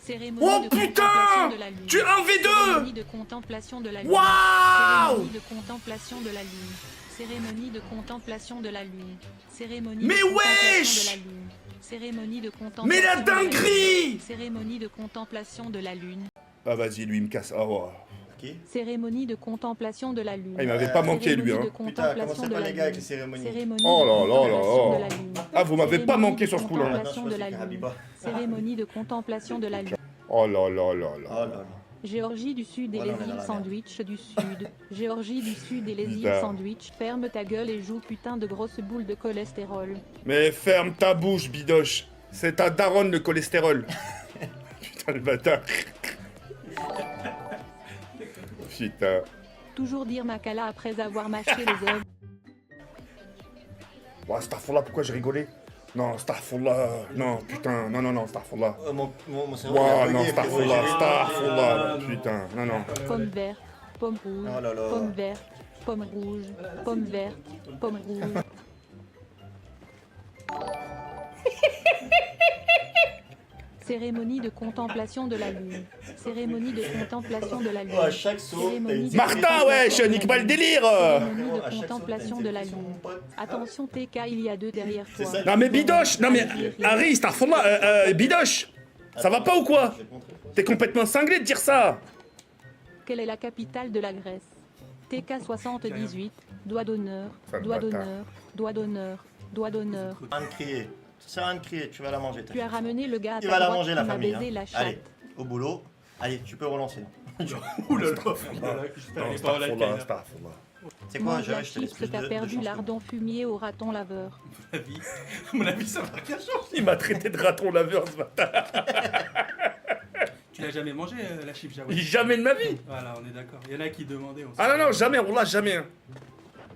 Cérémonie Oh de putain. contemplation de la lune. Tu es un Cérémonie V2. de contemplation de la lune. Waouh. Cérémonie de contemplation de la lune. Cérémonie de contemplation de la lune. Cérémonie Mais de contemplation wesh. de la lune. Cérémonie de contemplation Mais la de la lune. dinguerie. Cérémonie de contemplation de la lune. Ah vas-y, lui il me casse. Ah ouais. Qui? Cérémonie de contemplation de la lune. Ah, il m'avait pas manqué lui, Cérémonie hein. de Putain, comment contemplation ça de va la les gars avec lune. les cérémonies? Cérémonie Oh de là là là contemplation là. de la lune. Ah, vous m'avez pas Cérémonie manqué de sur ce coup-là. contemplation Non, je de la pense que c'est lune. Habiba. Cérémonie de contemplation de la lune. Oh là là là Oh là. là là. Géorgie du Sud et Voilà, les on est dans îles la Sandwich du Sud. Géorgie du Sud et les îles Putain. Sandwich. Ferme ta gueule et joue putain de grosse boule de cholestérol. Mais ferme ta bouche, bidoche. C'est ta daronne le cholestérol. Putain le bâtard. Putain. Toujours dire Makala après avoir mâché les œufs. Ouais, Starfallah, pourquoi j'ai rigolé? Non, Starfallah. Non, putain. Non, non, non, Starfallah. Mon cerveau, il a Ouah, bugué, non, frérot, Starfallah, j'ai- Starfallah. Putain, non, non. Pomme verte, pomme rouge, Oh là là. pomme verte, pomme rouge, pomme verte, pomme rouge. Cérémonie de contemplation de la lune. Cérémonie de contemplation de la lune. Oh, à chaque saut, t'as Cérémonie une- de Martin, contemplation wesh, de nique la pas le lune. délire. Cérémonie Frérot, de à chaque saut, contemplation t'as de une la sélection, lune. mon pote. Attention TK, il y a deux derrière C'est toi. ça. Non mais bidoche, non mais Harry, Starfallah, bidoche. Ça va pas ou quoi? Je vais te montrer. T'es complètement cinglé de dire ça. Quelle est la capitale de la Grèce? TK 78, doigt d'honneur, Sale doigt bâtard. d'honneur, doigt d'honneur, doigt d'honneur. Arrête de crier. Ça sert à rien de crier, tu vas la manger. Tu as ramené le gars à Tu ta vas la droite manger qui la m'a famille. baisé Hein. la chatte. Allez, au boulot. Allez, tu peux relancer. Ouh là là, j'espère qu'elle est pas en live, Kaina. C'est quoi, Mange la je te laisse chips, plus t'as de perdu chance. l'ardon fumier au raton laveur. À mon avis, ça va rien changer. Il m'a traité de raton laveur ce matin. Tu l'as jamais mangé, la chip Jawad? Jamais de ma vie. Voilà, on est d'accord. Il y en a qui demandaient. on Ah sait. non, non, jamais, on l'a jamais. Hein.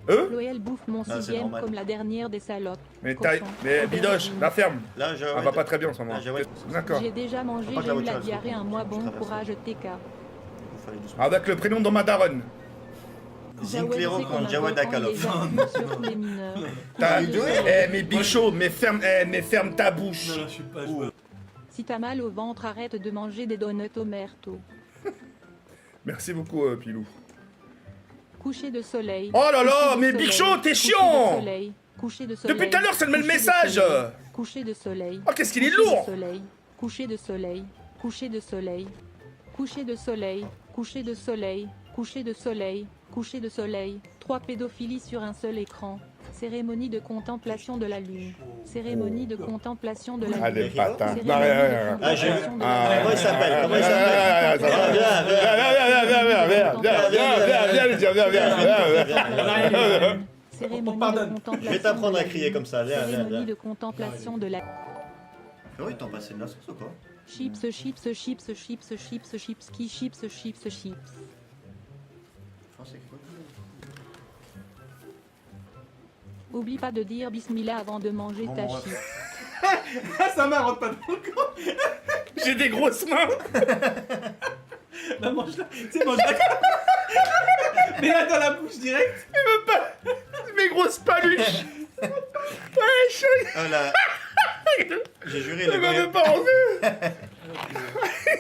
Loël bouffe mon Ah, c'est sixième normal. comme la dernière des salopes. Mais, Cochon, mais Bidoche, aubergine. la ferme. Là, je. Elle va pas très bien en ce moment. Là, Jawad, D'accord. J'ai déjà mangé, Par contre, j'ai la eu la voiture, elle se diarrhée un mois, je bon traverse. courage TK. fallait doucement. Avec le prénom de ma daronne. Zinclero Jawed, c'est contre Jawad comme un Akalov. volcan, il éjacule sur tous les mineurs. Mais Bichot, mais ferme ta bouche. Non, non, je suis pas. Si t'as mal au ventre, arrête de manger des donuts au merto. Merci beaucoup, Pilou. Coucher de soleil. Oh là là, Coucher de mais soleil, Bichot, t'es coucher chiant. de soleil, coucher de soleil. Depuis tout à l'heure, c'est le même coucher de message. soleil, Coucher de soleil. Oh, qu'est-ce qu'il est coucher de lourd. soleil, coucher de soleil, coucher de soleil, coucher de soleil, coucher de soleil, coucher de soleil, coucher de soleil. 3 pédophilies sur un seul écran. Cérémonie de contemplation de la lune. Cérémonie de contemplation de la lune. Allez, patin. Cérémonie Non, de Ah, j'ai vu. contemplation de la Comment il lune. s'appelle Comment il s'appelle Cérémonie pardonne. de contemplation Je vais t'apprendre de à la crier lune. comme ça, viens, viens, Cérémonie viens. de contemplation de la Frérot, ils t'ont passé de la sauce ou quoi chips, chips, chips, chips, chips, chips, qui chips, chips, chips. Français, quoi Oublie pas de dire bismillah avant de manger Bon, ta bon, chips. Ah, ça m'a rentre pas dans le corps. J'ai des grosses mains. Bah, mange-la. Tu sais, mange-la. Mets-la dans la bouche direct. Mes grosses paluches. Ouais, chérie. Ah là. J'ai juré, le Elle m'avait gant. pas envie.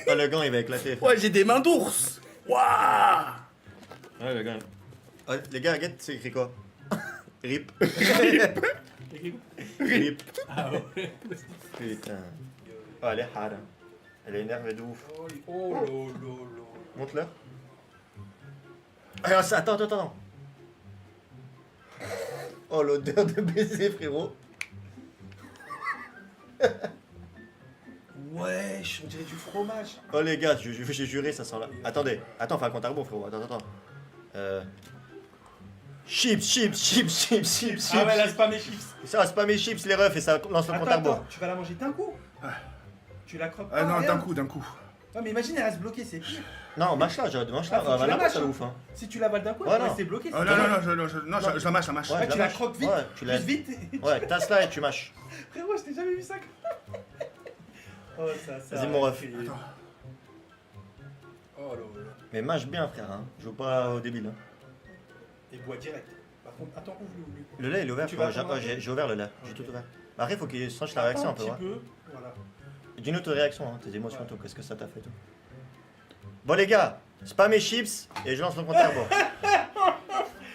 Ah, le gant, il va éclater. Ouais, j'ai des mains d'ours. Waouh. Ouais, le gant. Ah, les gars, regarde, c'est écrit quoi RIP. RIP. Ah ouais. Putain. Oh, elle est hard. Elle est énervée de ouf. Oh lolo. Montre-le. Ah, attends. Oh, l'odeur de baiser, frérot. Wesh, on dirait du fromage. Oh, les gars, j'ai juré, ça sent là. Attendez, attends, fais un compte à rebours, frérot. Attends. Chips. Ah ouais, là, c'est pas mes chips. Ça, c'est pas mes chips, les refs, et ça lance le compte à rebours. tu vas la manger d'un coup. Tu la croques pas. Ah non, rien. d'un coup. Ouais, mais imagine, elle reste bloquée, c'est pire. Non, mâche-la, mange-la. Ah, faut que tu Va la la mâches, ça hein. ouf, hein. Si tu l'avales d'un coup, Ouais, elle va non. rester bloquée. Oh non, je la mâche. Ouais, Ouais, tu la mâches. croques vite. Ouais, tu la. Plus vite. Ouais, tasse-la et tu mâches. Frérot, je t'ai jamais vu ça. Oh, ça. Vas-y, mon ref. Oh là. Mais mâche bien, frère, hein. Joue pas au débile, hein. Et bois direct. Par contre, attends, ouvre-le. Le lait, il est ouvert, Tu frérot. vas attendre un peu J'ai ouvert le lait, j'ai tout ouvert. Après, faut qu'il sente la réaction un peu, Un ouais. petit peu. Voilà. Dis-nous tes réactions, hein, tes émotions, Ouais. tout, qu'est-ce que ça t'a fait, tout. Bon, les gars, c'est pas mes chips et je lance le compte à rebours.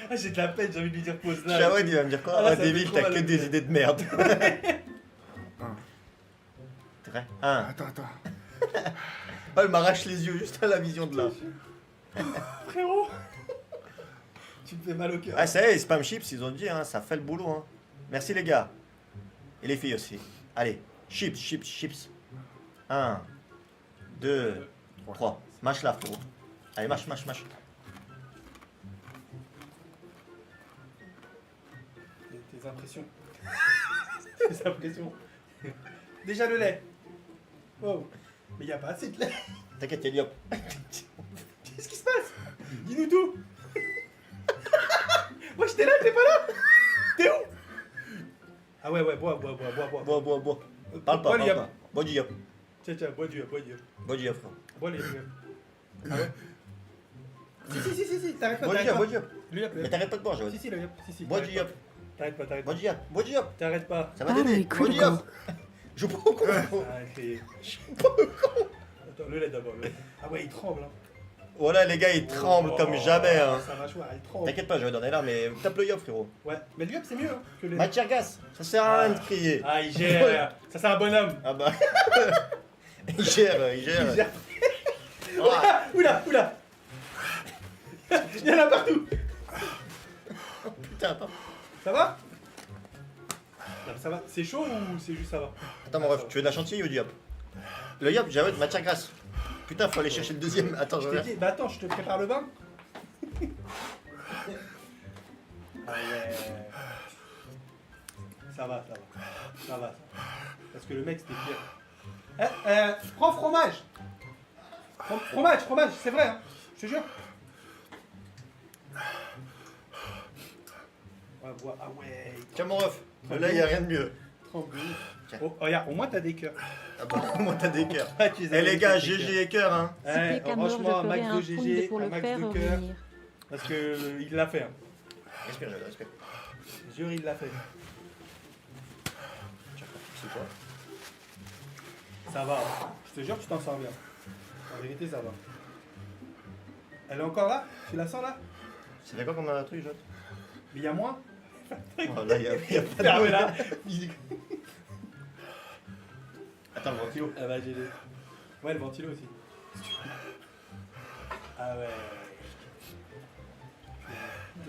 Ah, j'ai de la peine, j'ai envie de lui dire pause là. Jawad, il va me dire quoi Ah, là, Ah, ça fait débile, trop t'as mal que au des cœur. idées de merde. T'es prêt 1. Attends. Oh, elle m'arrache les yeux juste à la vision de là. Frérot. Tu me fais mal au cœur. Ah, ça y est, Spam Chips, ils ont dit, hein, ça fait le boulot. Hein. Merci, les gars. Et les filles aussi. Allez, chips. 1, 2, 3. Mâche là, frérot. Allez, mâche. Tes impressions. Tes impressions. Déjà le lait. Oh. Mais y a pas assez de lait. T'inquiète, Eliop. Qu'est-ce qui se passe? Dis-nous tout. Moi j'étais là, t'es pas là. T'es où? Ah ouais, bois. Bois. Parle Bois, pas. Liam. Bois du yop. Tiens, bois du yop. Bois du yop, frérot. Bois les yop. Ah ouais? Si, t'arrêtes pas, Bois du t'arrêtes yop, pas. bois du yop. Le yop, Mais t'arrêtes pas de boire, Jawad. Si, le yop. Si. Bois du yop. T'arrêtes pas. Bois du yop. T'arrêtes pas. Ça va t'aider. Bois du yop. Joue pas au con, frérot. Arrêtez. Joue pas au con. Attends, le lait d'abord. Le lait. Ah ouais, il tremble. Hein. Voilà, les gars, ils tremblent comme jamais. Hein. Sa mâchoire, il tremble. T'inquiète pas, Jawad, on est là, mais tape le yop, frérot. Ouais, mais le yop c'est mieux hein, que le lait. Matière gas, ça sert à rien de crier. Ah, il gère. Ça, c'est un bonhomme. Ah bah. il gère. Il gère. Ah, Oula. Il y en a partout. putain, attends. Ça va? Ça va? C'est chaud ou c'est juste ça va? Attends, mon ref, tu veux de la chantilly ou du yop? Le yop, j'avais de matière grasse. Putain, faut aller chercher le deuxième. Attends, je Je t'ai reviens. dit, bah attends, je te prépare le bain. Ah ouais. Ça va. Parce que le mec c'était pire. Prends fromage. Fromage, c'est vrai, hein. Je te jure. Ah ouais. Tiens, mon ref. Là, y a rien de mieux. Tiens. Oh, regarde, au moins t'as des cœurs. Ah bah, moi, t'as des cœurs. Ah, tu les as Eh les mis, gars, tes GG cœurs. et cœur, hein. Si t'es qu'à mort, je Franchement, ferai max un de pound GG, pour un le max faire de cœur. revenir. Parce que il l'a fait. Hein. Respire, respire. Je jure, il l'a fait. C'est quoi? Ça va. Hein. Je te jure, tu t'en sors bien. En vérité, ça va. Elle est encore là? Tu la sens là? Ça fait quoi comme un truc, Jot? Mais il y a moins? Oh, là, y a pas de Ferme là. Attends, le ventilo. Ah bah j'ai les... Ouais, le ventilo aussi. Ah ouais.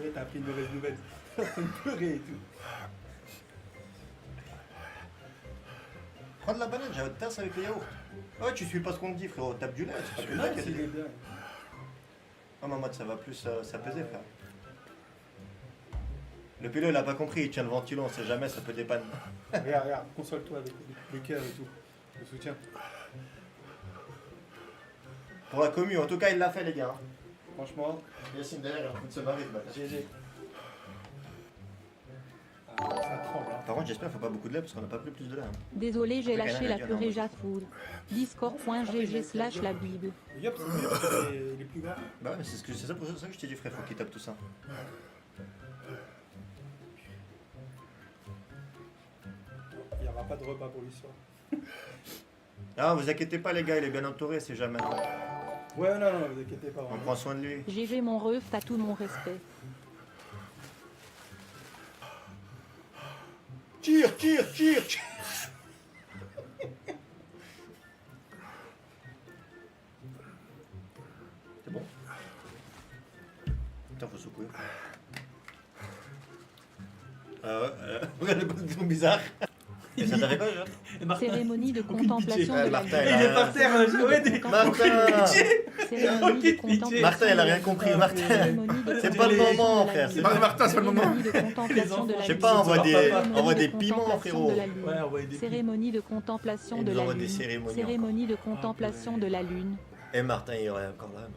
Ouais, t'as appris une mauvaise nouvelle. T'es en train de pleurer et tout. Prends de la banane, j'ai votre tasse avec le yaourt. Ouais, tu suis pas ce qu'on te dit, frérot. Tape du lait, c'est pas que le lait qui a c'est dit. bien. Oh, maman, ça va plus s'apaiser, frère. Le pilote, il a pas compris, il tient le ventilo, on sait jamais, ça peut dépanner. Regarde, console-toi avec les cœurs et tout. Le soutien. Pour la commu, en tout cas, il l'a fait, les gars. Franchement, Yacine, derrière, il est en train de se marrer, ce bâtard. GG. Ah, ça tremble. Hein. Par contre, j'espère qu'il faut pas beaucoup de lait parce qu'on n'a pas pris plus de lait. Hein. Désolé, j'ai Avec lâché un la avion, purée non. Jafoul. Discord.gg/la Bible. Yop, c'est mieux parce qu'il est plus grand. Bah ouais, mais c'est ça pour ça que je t'ai dit, frère, faut qu'il tape tout ça. Il n'y aura pas de repas pour lui ce soir. Ah, vous inquiétez pas, les gars, il est bien entouré, c'est jamais. Ouais, non, vous inquiétez pas. On vraiment. prend soin de lui. GG mon ref, t'as tout mon respect. Tire. C'est bon? Putain, faut secouer. Regarde le coup bizarre. Et ça t'a fait quoi, Jean? Cérémonie de Aucune contemplation pitié. de la Martin, lune. il est par terre, ouais, des- Martin. Cérémonie de contemplation Martin, elle a rien de la compris, lune. Martin. Cérémonie de C'est pas le contemplation moment, de la frère, lune. c'est pas- Martin, c'est pas le moment. Cérémonie de contemplation de la Je sais lune. pas, envoie Cérémonie des de piments, contemplation frérot. de la lune. Ouais, on va aider. Cérémonie de contemplation Il de nous la envoie des lune. cérémonies Cérémonie de contemplation de la lune. Et Martin, il est encore là, Martin.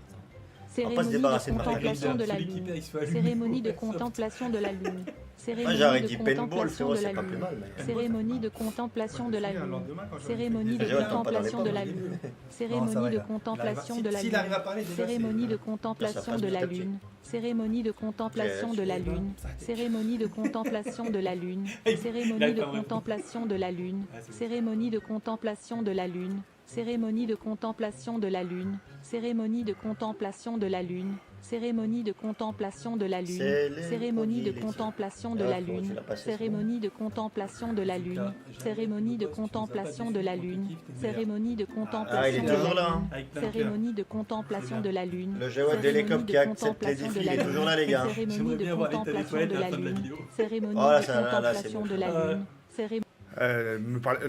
Cérémonie de débarrasser de Martin. contemplation de la Celui qui lune. perd, il se fait allumer. Cérémonie de contemplation de la lune. Moi, Cérémonie j'aurais de dit paintball, contemplation frérot, de la c'est pas plus lune. mal. Mais... Cérémonie de contemplation de la Le lune. lendemain, quand je Cérémonie de Ah, j'avoue, attends, pas dans les contemplation de la pommes. lune. Non, ça Cérémonie va, de il a- contemplation il de arrive à- la s'il lune. arrive à parler, déjà, Cérémonie c'est- de contemplation passe de la petit à petit. lune. Cérémonie de contemplation de la lune. Cérémonie de contemplation de la lune. Cérémonie de contemplation de la lune. Cérémonie de contemplation de la lune. Cérémonie de contemplation de la lune. Cérémonie de contemplation de la lune. Cérémonie de contemplation de la lune. C'est les Cérémonie de produits, les- contemplation de Ah, la faut- tu lune. l'as passé, Cérémonie de contemplation de la lune. Cérémonie de contemplation de la lune. Cérémonie de Ah, il contemplation est de toujours la là. lune. Hein. Avec plein de cœurs. Cérémonie de contemplation de la lune. Le Jawad Cérémonie d'Hélicoptère de qui accepte les contemplation défis, de il la est lune. toujours là, les gars. Cérémonie J'aimerais de bien voir l'état des contemplation toilettes de à la la fin de la lune. vidéo. Cérémonie Oh, là, de ça, là, c'est contemplation bon. de la Ah, lune. Cérémonie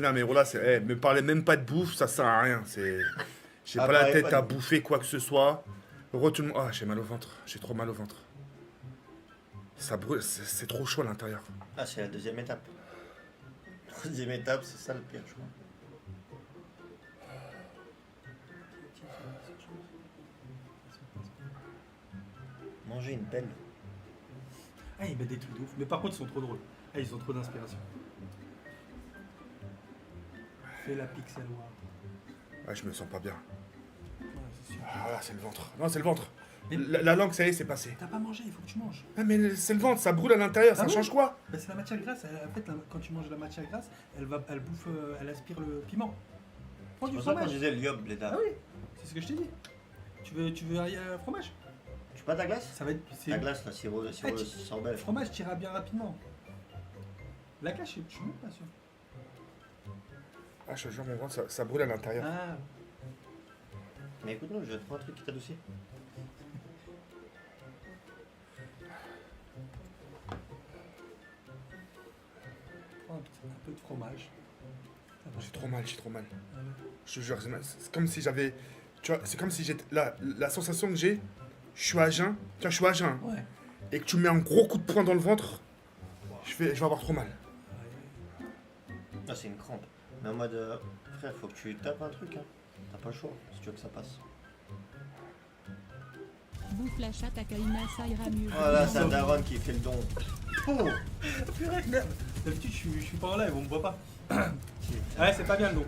Non mais Rola, me parlez même pas de bouffe, ça sert à rien. J'ai Ah, pas la parlez tête pas de à bouffe. bouffer quoi que ce soit. Tout le monde... Ah, j'ai mal au ventre. J'ai trop mal au ventre. Ça brûle, c'est trop chaud à l'intérieur. Ah, c'est la deuxième étape. Troisième étape, c'est ça le pire, je crois. Manger une pelle. Ah, il met des trucs de ouf. Mais par contre, ils sont trop drôles. Ah, ils ont trop d'inspiration. Fais la pixel war. Ouais, je me sens pas bien. Ouais, c'est sûr. Ah là, c'est le ventre. Non, c'est le ventre. Mais- La langue, ça y est, c'est passé. T'as pas mangé, il faut que tu manges. Ah, mais c'est le ventre, ça brûle à l'intérieur, ça Ah bon change quoi? Bah, c'est la matière grasse. En fait, quand tu manges la matière grasse, elle bouffe, elle aspire le piment. Prends C'est du pour ça qu'on fromage. disait le yob, les Ah dames. oui, c'est ce que je t'ai dit. Tu veux un fromage? Tu pas ta glace? Ça va être. Ta glace, là, sirop Ah, sorbet. Le fromage t'ira bien rapidement. La glace, je suis même pas sûr. Ah, je te jure, mon ventre, ça brûle à l'intérieur. Ah, Mais écoute-nous, je vais te prendre un truc qui t'adoucit. prends un peu de fromage. Ça passe. J'ai trop mal, j'ai trop mal. Ah ouais. Je te jure, c'est comme si j'avais... Tu vois, c'est comme si j'étais... La sensation que j'ai, je suis à jeun. Tiens, je suis à jeun. Ouais. Et que tu me mets un gros coup de poing dans le ventre, je vais avoir trop mal. Ah, c'est une crampe. Mais en mode, frère, faut que tu tapes un truc, hein. T'as pas le choix si tu veux que ça passe. Bouffe la chatte à Kaina, ça ira mieux. Voilà, c'est Daron qui fait le don. Oh. Purée, merde. D'habitude, je suis pas en live, on me voit pas. Ouais, c'est pas bien le dos.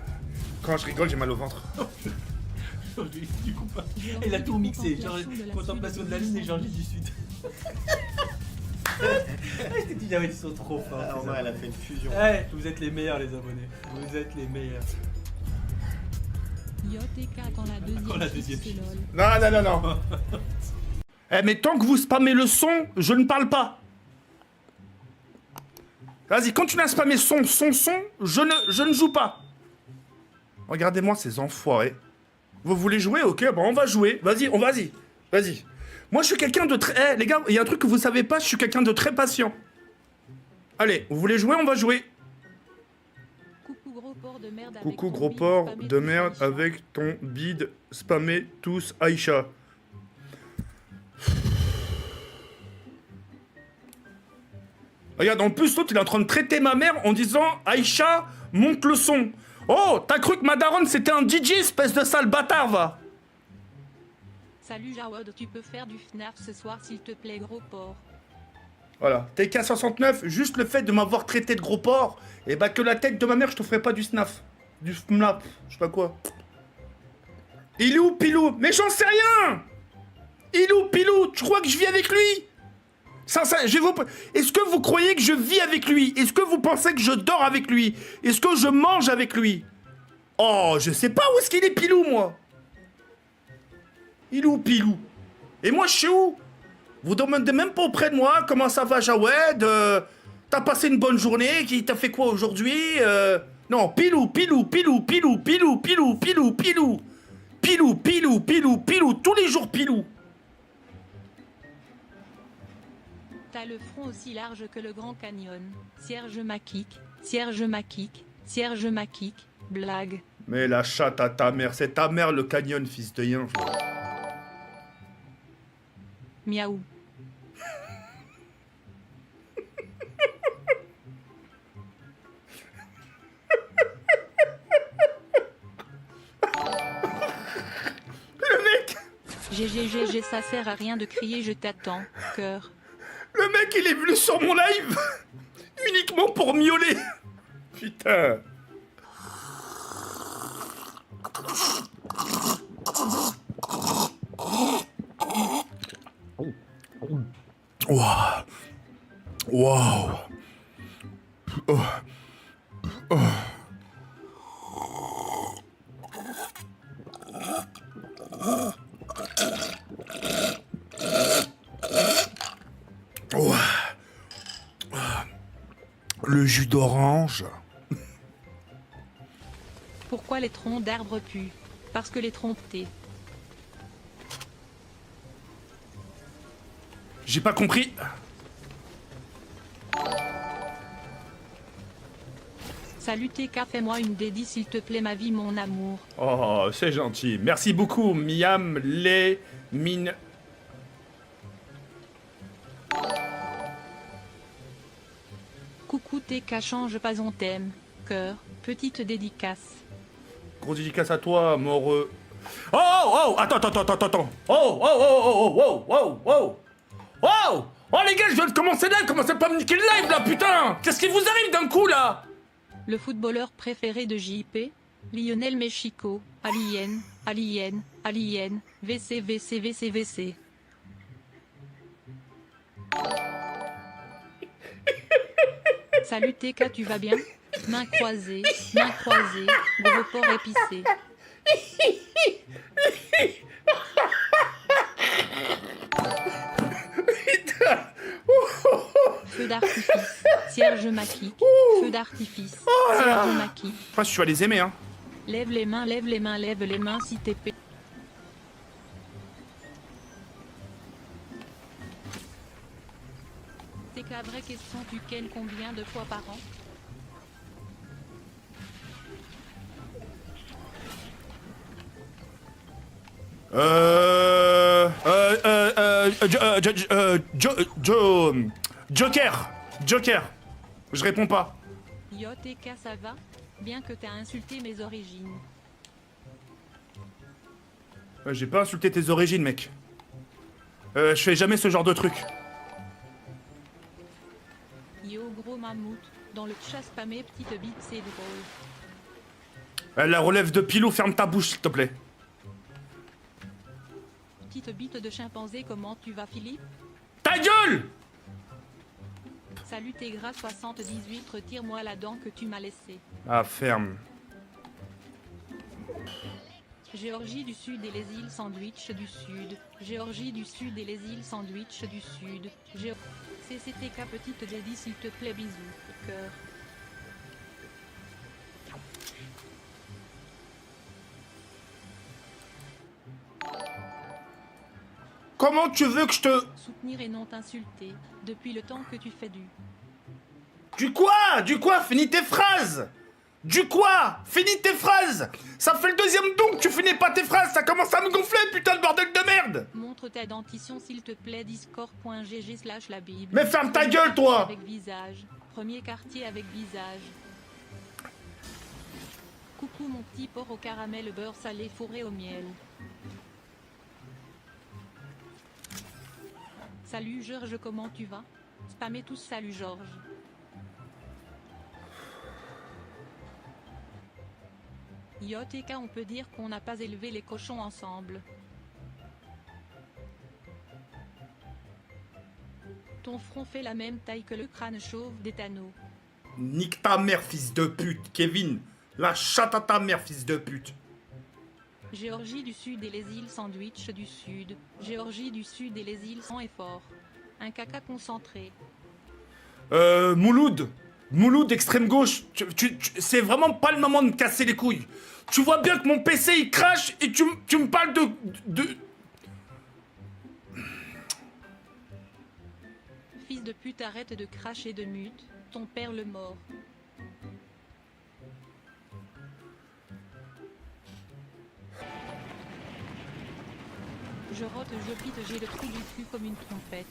Quand je rigole, j'ai mal au ventre. Du coup, pas. Il a tout mixé. Genre, contemplation de la lune et Georgie du Sud. Je t'ai dit, ils sont trop forts. Ah, Omar, elle a fait une fusion. Ouais, vous êtes les meilleurs, les abonnés. Vous êtes les meilleurs. YOTK quand la deuxième chiffre, c'est lol. Non. Eh, mais tant que vous spammez le son, je ne parle pas. Vas-y, continuez à spammer son, je ne joue pas. Regardez-moi ces enfoirés. Vous voulez jouer? Ok, bon, on va jouer. Vas-y. Moi, je suis quelqu'un de très... Eh, les gars, il y a un truc que vous savez pas, je suis quelqu'un de très patient. Allez, vous voulez jouer? On va jouer. Coucou gros porc de merde avec Coucou ton gros bide, porc spammez de tous merde Aïcha. avec ton bide, spammez tous Aïcha. Regarde, en plus, l'autre, il est en train de traiter ma mère en disant Aïcha, monte le son. Oh, t'as cru que ma daronne, c'était un DJ, espèce de sale bâtard, va. Salut Jawad, tu peux faire du FNAF ce soir s'il te plaît gros porc. Voilà, TK69, juste le fait de m'avoir traité de gros porc, et bah que la tête de ma mère, je te ferai pas du snaf. Du FNAF, je sais pas quoi. Il est où, Pilou? Mais j'en sais rien. Il est où, Pilou? Tu crois que je vis avec lui? Ça, est-ce que vous croyez que je vis avec lui? Est-ce que vous pensez que je dors avec lui? Est-ce que je mange avec lui? Oh, je sais pas où est-ce qu'il est, Pilou, moi. Il est où, Pilou? Et moi, je suis où? Vous demandez même pas auprès de moi comment ça va, Jawed? T'as passé une bonne journée? Qui t'a fait quoi aujourd'hui? Non, Pilou, tous les jours, Pilou. T'as le front aussi large que le Grand Canyon. Cierge Makik, blague. Mais la chatte à ta mère, c'est ta mère le canyon, fils de yin. Miaou. Le mec, GGGG, ça sert à rien de crier je t'attends, cœur. le mec, il est venu sur mon live uniquement pour miauler. Putain. Waouh. Waouh. Oh. Oh. Oh. Le jus d'orange. Pourquoi les troncs d'arbres puent? Parce que les trompés. J'ai pas compris. Salut TK, fais-moi une dédie s'il te plaît ma vie mon amour. Oh, c'est gentil. Merci beaucoup, Miam, les mines. Coucou TK, change pas on t'aime. Cœur, petite dédicace. Gros dédicace à toi, moreux. Oh, oh, attends. Oh, Oh, oh, les gars, je viens de commencer là. Commencez pas à me niquer le live, là, putain. Qu'est-ce qui vous arrive d'un coup, là? Le footballeur préféré de JP, Lionel Mexico, Alien, VC. Salut TK, tu vas bien? Main croisée, gros porc épicé. Feu d'artifice, Cierge Makik, feu d'artifice, Cierge Makik. Après, je suis allé les aimer, hein. Lève les mains si t'es p... TK, vraie question, tu ken combien de fois par an? Joker. Joker. Je réponds pas. YTK, ça va? Bien que t'as insulté mes origines. J'ai pas insulté tes origines, mec. Je fais jamais ce genre de truc. Yo gros mammouth, dans le chat spammé petite bite c'est drôle. La relève de Pilou, ferme ta bouche, s'il te plaît. Petite bite de chimpanzé, comment tu vas Philippe? Ta gueule! Salut Tegra 78, retire-moi la dent que tu m'as laissée. Ah, ferme. Géorgie du Sud et les îles Sandwich du Sud. Géorgie du Sud et les îles Sandwich du Sud. CCTK petite Lady s'il te plaît bisous. Cœur. Comment tu veux que je te... Soutenir et non t'insulter. Depuis le temps que tu fais du... Du quoi? Du quoi? Finis tes phrases! Du quoi? Finis tes phrases! Ça fait le deuxième don que tu finis pas tes phrases, ça commence à me gonfler, putain de bordel de merde! Montre ta dentition s'il te plaît, discord.gg/la Bible. Mais ferme ta gueule, toi! Avec visage. Premier quartier avec visage. Coucou mon petit porc au caramel beurre salé fourré au miel. Salut Georges, comment tu vas? Spammez tous salut Georges. YTK, on peut dire qu'on n'a pas élevé les cochons ensemble. Ton front fait la même taille que le crâne chauve des Thanos. Nique ta mère, fils de pute, Kevin! La chatte à ta mère, fils de pute! Géorgie du Sud et les îles Sandwich du Sud. Géorgie du Sud et les îles sans effort. Un caca concentré. Mouloud! Mouloud, extrême gauche, c'est vraiment pas le moment de me casser les couilles. Tu vois bien que mon PC il crache et tu me parles de... Fils de pute, arrête de cracher de mute, ton père le mort. Je rote, je pite, j'ai le trou du cul comme une trompette.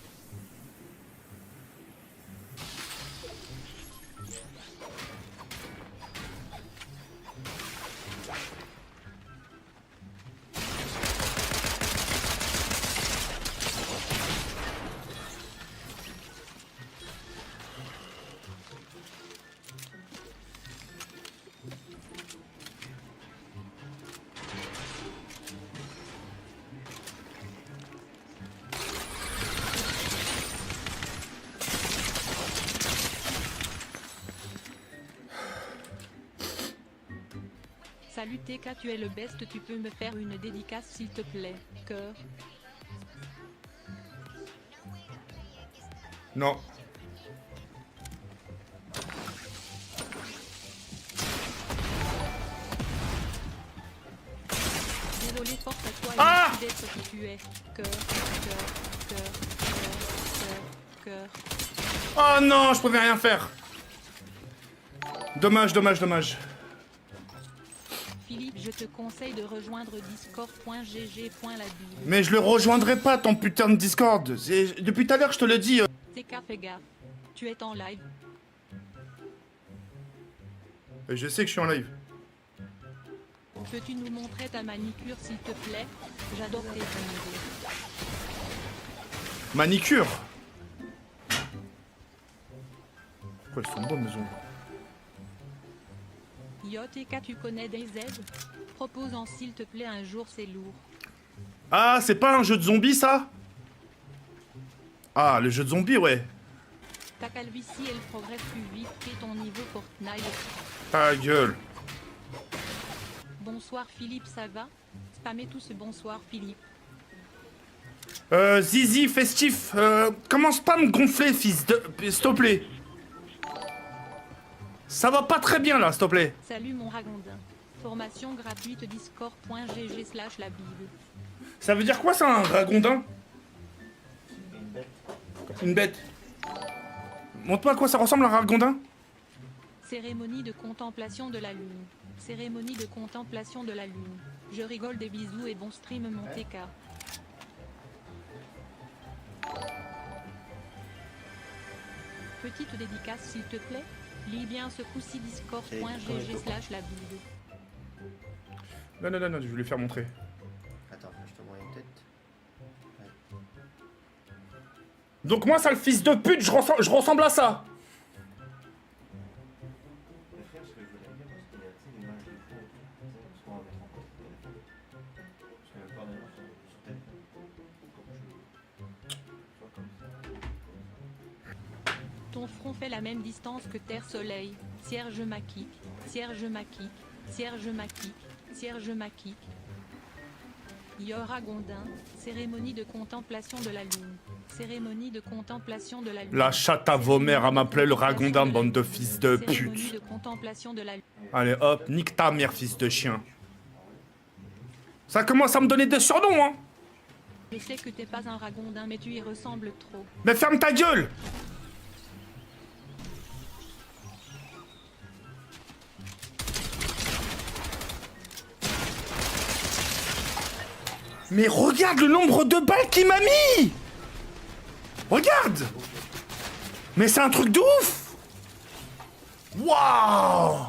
Salut TK, tu es le best, tu peux me faire une dédicace s'il te plaît, cœur. Non. Désolé, force à toi et Ah merci d'être qui tu es. Cœur, cœur, cœur, cœur, cœur. Oh non, je pouvais rien faire. Dommage, dommage, dommage. Philippe, je te conseille de rejoindre discord.gg.la. Mais je le rejoindrai pas, ton putain de Discord. Depuis tout à l'heure, je te le dis. TK, fais gaffe. Tu es en live. Je sais que je suis en live. Peux-tu nous montrer ta manicure s'il te plaît? J'adore tes ongles. Manicure. Pourquoi ils sont beaux, mes ongles? YTK, tu connais DayZ? Propose-en s'il te plaît un jour, c'est lourd. Ah, c'est pas un jeu de zombies, ça? Ah, le jeu de zombies, ouais. Ta calvitie, elle progresse plus vite que ton niveau Fortnite. Ta gueule. Bonsoir Philippe, ça va? Spammez tous bonsoir Philippe. Zizi, festif, commence pas à me gonfler, fils de... S'il te plaît. Ça va pas très bien, là, s'il te plaît. Salut mon ragondin. Formation gratuite discord.gg/la Bible. Ça veut dire quoi, ça, un ragondin? Une bête. Montre-moi à quoi ça ressemble, un ragondin. Cérémonie de contemplation de la lune. Cérémonie de contemplation de la lune. Je rigole, des bisous et bon stream mon TK. Petite dédicace s'il te plaît. Lis bien ce coup-ci discord.gg/la bulle. Non, non, non, non, je vais lui faire montrer. Attends, je te vois une tête. Donc moi, sale fils de pute, je ressemble à ça. Ton front fait la même distance que Terre-Soleil. Cierge Maquic, Cierge Maquic, Cierge Maquic, Cierge Maquic. Yora Gondin, cérémonie de contemplation de la lune. Cérémonie de contemplation de la lune. La chatte à vos mères à m'appeler le ragondin, bande de fils de Cérémonie pute. de contemplation de la lune. Allez hop, nique ta mère, fils de chien. Ça commence à me donner des surnoms, hein. Je sais que t'es pas un ragondin, mais tu y ressembles trop. Mais ferme ta gueule. Mais regarde le nombre de balles qu'il m'a mis. Regarde. Mais c'est un truc de ouf. Waouh.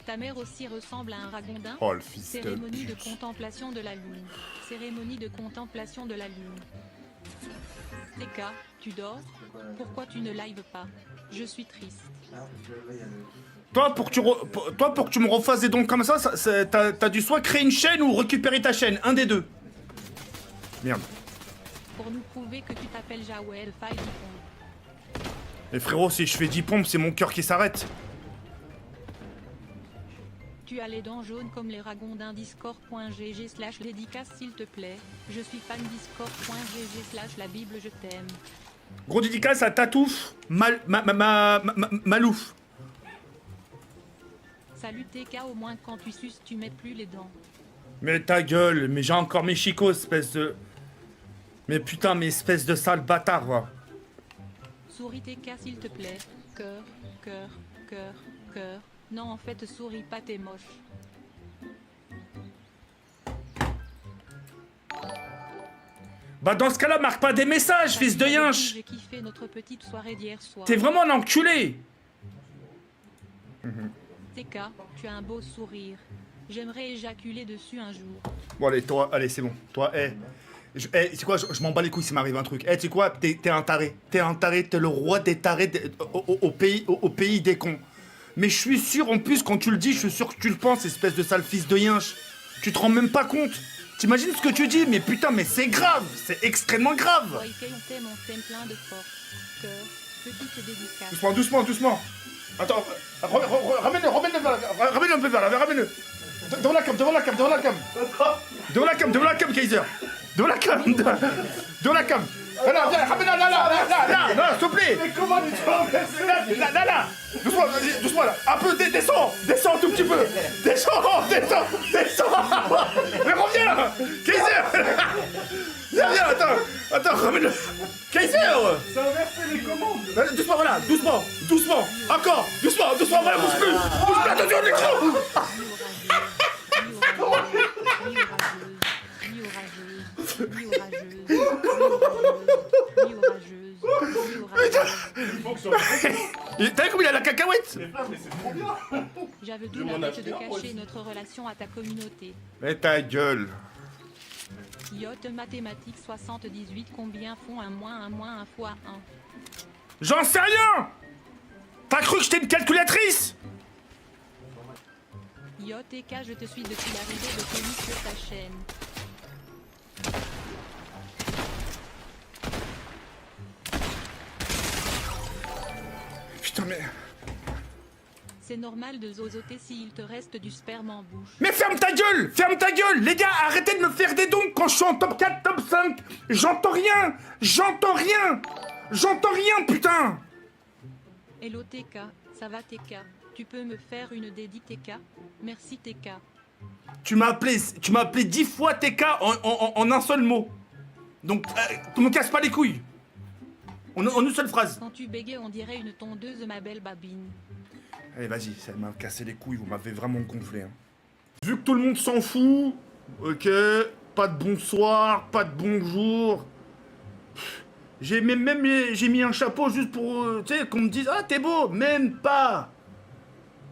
Ta mère aussi ressemble à un ragondin. Oh le fils de Cérémonie de pute. contemplation de la lune. Cérémonie de contemplation de la lune. TK, tu dors? Pourquoi tu ne lives pas? Je suis triste. Toi pour que tu me refasses des dons comme ça, t'as dû soit créer une chaîne ou récupérer ta chaîne, un des deux. Merde. Pour nous prouver que tu t'appelles Jawel, faille du pont. Mais frérot, si je fais 10 pompes, c'est mon cœur qui s'arrête. Tu as les dents jaunes comme les ragondins. Discord.gg/dédicace s'il te plaît. Je suis fan. Discord.gg/la Bible, je t'aime. Gros dédicace à Tatouf, Malouf. Salut TK, au moins quand tu suces, tu mets plus les dents. Mais ta gueule, mais j'ai encore mes chicots, espèce de... Mais putain, mais espèce de sale bâtard, va. Souris TK s'il te plaît. Cœur, cœur, cœur, cœur. Non, en fait, souris pas, t'es moche. Bah dans ce cas-là, marque pas des messages, fils de yinche. J'ai kiffé notre petite soirée d'hier soir. T'es vraiment un enculé. TK, tu as un beau sourire. J'aimerais éjaculer dessus un jour. Bon allez, toi, allez, c'est bon. Toi, c'est quoi, je m'en bats les couilles s'il m'arrive un truc. Tu sais quoi, t'es un taré. T'es un taré, t'es le roi des tarés au pays des cons. Mais je suis sûr, en plus, quand tu le dis, je suis sûr que tu le penses, espèce de sale fils de yinche. Tu te rends même pas compte. T'imagines ce que tu dis? Mais putain, mais c'est grave. C'est extrêmement grave. Ouais, on t'aime plein de force. Cœur, petite dédicace. Doucement, doucement, doucement. Attends, ramène-le un peu vers là, ramène-le. Devant la cam, Kaiser. Devant la cam. Là, viens, ramène-la, là, s'il te plaît. Mais comment tu vas Là. Doucement, là. Un peu, descends un tout petit peu. Descends. Mais reviens, Kaiser. Viens, attends, ramène-le. Kaiser. Ça a inversé les commandes. Doucement, voilà, doucement. Encore, doucement, voilà, bouge plus, attention, l'écran. T'as vu comme il a la cacahuète? Mais c'est trop bien. J'avais dû l'arrêter de cacher notre relation à ta communauté. Mais ta gueule. Yacht mathématiques 78, combien font un fois 1? J'en sais rien. T'as cru que j'étais une calculatrice? Yacht TK, je te suis depuis l'arrivée de Tony sur ta chaîne. Putain, mais... C'est normal de zozoter s'il te reste du sperme en bouche. Mais ferme ta gueule. Les gars, arrêtez de me faire des dons quand je suis en top 4, top 5. J'entends rien, putain. Hello TK, ça va TK? Tu peux me faire une dédie TK? Merci TK. Tu m'as appelé 10 fois TK en un seul mot. Donc, tu me casses pas les couilles. En une seule phrase. Quand tu bégais, on dirait une tondeuse, ma belle babine. Allez, vas-y, ça m'a cassé les couilles, vous m'avez vraiment gonflé. Hein. Vu que tout le monde s'en fout, Ok, pas de bonsoir, pas de bonjour. J'ai j'ai mis un chapeau juste pour, tu sais, qu'on me dise, ah, t'es beau. Même pas.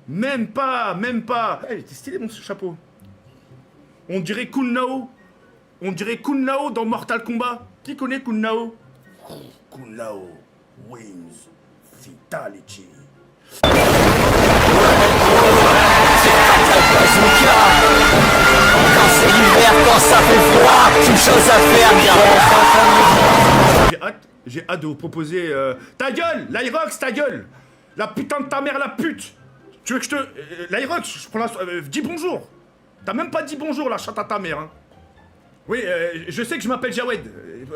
Même pas. Eh, il était stylé, mon chapeau. On dirait Kun Lao. On dirait Kun Lao dans Mortal Kombat. Qui connaît Kun Lao? Kun Lao wins fatality. Quand c'est l'hiver, quand ça fait froid, une chose à faire, J'ai hâte de vous proposer... Ta gueule, l'Irox, ta gueule. La putain de ta mère, la pute. Tu veux que je te... L'Irox, je prends la... dis bonjour. T'as même pas dit bonjour, la chatte à ta mère, hein. Oui, je sais que je m'appelle Jawed.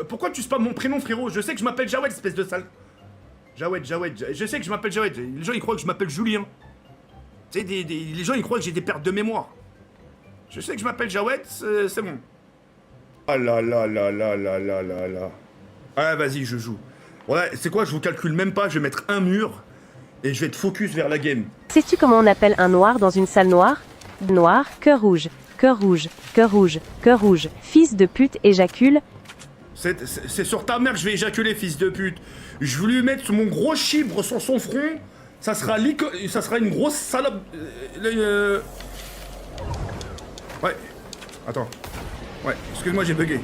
Pourquoi tu spams mon prénom, frérot? Je sais que je m'appelle Jawed, espèce de sale... Jawed. Je sais que je m'appelle Jawed. Les gens, ils croient que je m'appelle Julien. Tu sais, les gens, ils croient que j'ai des pertes de mémoire. Je sais que je m'appelle Jawed, c'est bon. Ah là là là là là là là là. Ah, vas-y, je joue. Ouais, c'est quoi, je vous calcule même pas, je vais mettre un mur et je vais être focus vers la game. Sais-tu comment on appelle un noir dans une salle noire? Noir, cœur rouge, cœur rouge, cœur rouge, cœur rouge. Fils de pute éjacule. C'est sur ta mère que je vais éjaculer, fils de pute. Je voulais lui mettre mon gros chibre sur son front. Ça sera une grosse salope. Ouais. Attends. Ouais, excuse-moi, j'ai bugué.